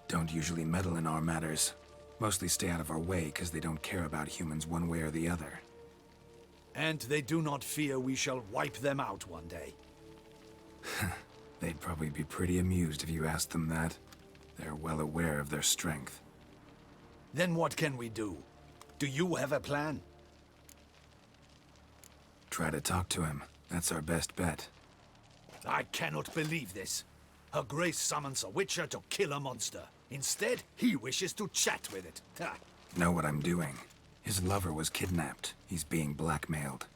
Don't usually meddle in our matters. Mostly stay out of our way because they don't care about humans one way or the other. And they do not fear we shall wipe them out one day. They'd probably be pretty amused if you asked them that. They're well aware of their strength. Then what can we do? Do you have a plan? Try to talk to him. That's our best bet. I cannot believe this. Her Grace summons a witcher to kill a monster. Instead, he wishes to chat with it. Ha. Know what I'm doing. His lover was kidnapped. He's being blackmailed.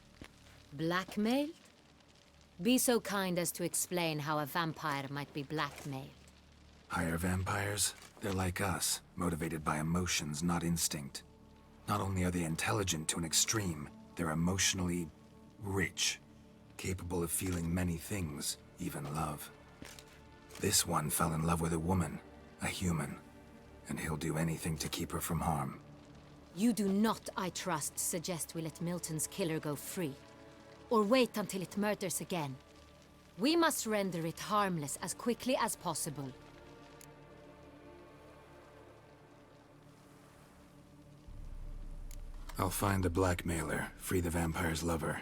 Blackmailed? Be so kind as to explain how a vampire might be blackmailed. Higher vampires? They're like us, motivated by emotions, not instinct. Not only are they intelligent to an extreme, they're emotionally rich, capable of feeling many things, even love. This one fell in love with a woman, a human, and he'll do anything to keep her from harm. You do not, I trust, suggest we let Milton's killer go free, or wait until it murders again. We must render it harmless as quickly as possible. I'll find the blackmailer, free the vampire's lover.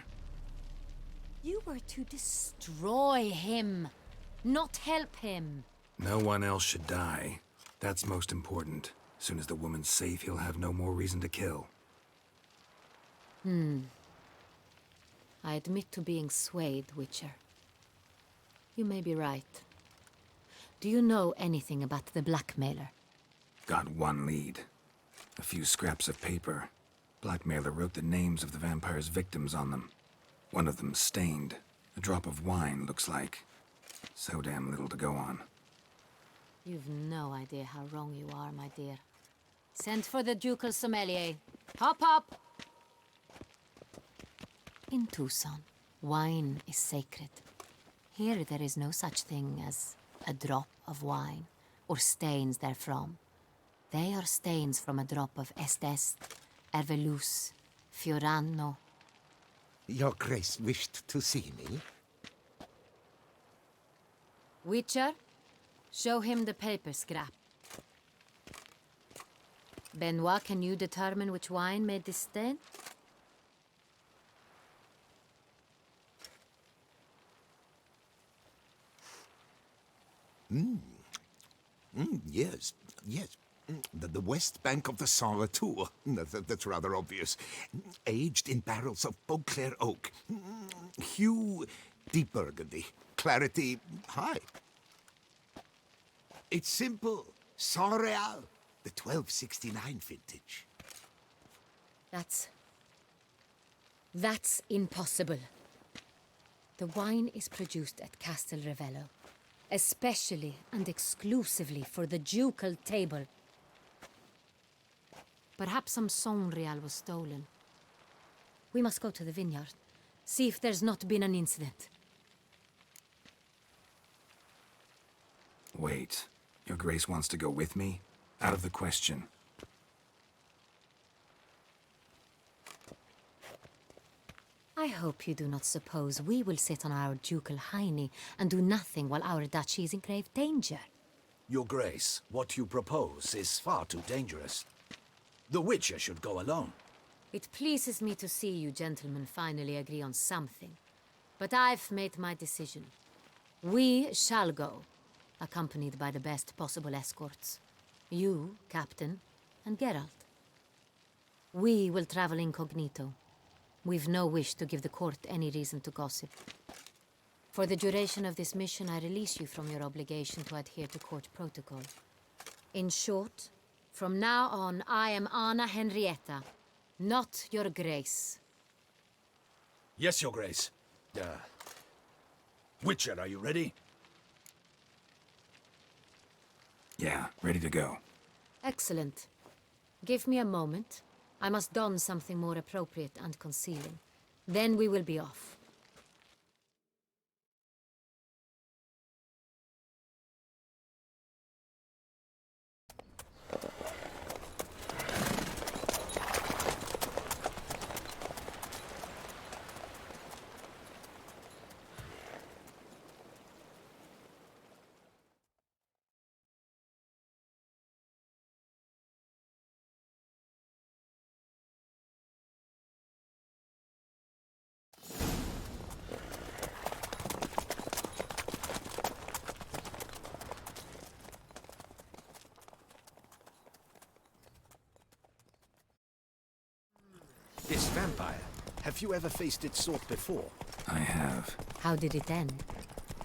You were to destroy him, not help him. No one else should die. That's most important. As soon as the woman's safe, he'll have no more reason to kill. I admit to being swayed, Witcher. You may be right. Do you know anything about the blackmailer? Got one lead. A few scraps of paper. Blackmailer wrote the names of the vampire's victims on them. One of them stained. A drop of wine, looks like. So damn little to go on. You've no idea how wrong you are, my dear. Send for the ducal sommelier. Hop, hop! In Tucson, wine is sacred. Here there is no such thing as a drop of wine, or stains therefrom. They are stains from a drop of Estest, Ervelus, Fiorano. Your Grace wished to see me? Witcher, show him the paper scrap. Benoit, can you determine which wine made this stain? Yes, yes. The west bank of the Saint Retour. That's rather obvious. Aged in barrels of Beauclair oak. Hue, deep burgundy. Clarity, high. It's simple. Saint Real, the 1269 vintage. That's impossible. The wine is produced at Castel Ravello, especially and exclusively for the ducal table. Perhaps some Saint Real was stolen. We must go to the vineyard, see if there's not been an incident. Wait. Your Grace wants to go with me? Out of the question. I hope you do not suppose we will sit on our ducal hiney and do nothing while our duchy is in grave danger. Your Grace, what you propose is far too dangerous. The Witcher should go alone. It pleases me to see you gentlemen finally agree on something. But I've made my decision. We shall go, accompanied by the best possible escorts. You, Captain, and Geralt. We will travel incognito. We've no wish to give the court any reason to gossip. For the duration of this mission, I release you from your obligation to adhere to court protocol. In short, from now on, I am Anna Henrietta, not your Grace. Yes, Your Grace. Witcher, are you ready? Yeah, ready to go. Excellent. Give me a moment. I must don something more appropriate and concealing. Then we will be off. This vampire. Have you ever faced its sort before? I have. How did it end?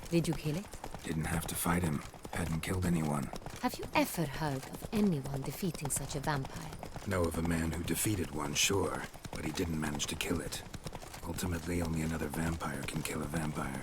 Did you kill it? Didn't have to fight him. Hadn't killed anyone. Have you ever heard of anyone defeating such a vampire? Know of a man who defeated one, sure, but he didn't manage to kill it. Ultimately, only another vampire can kill a vampire.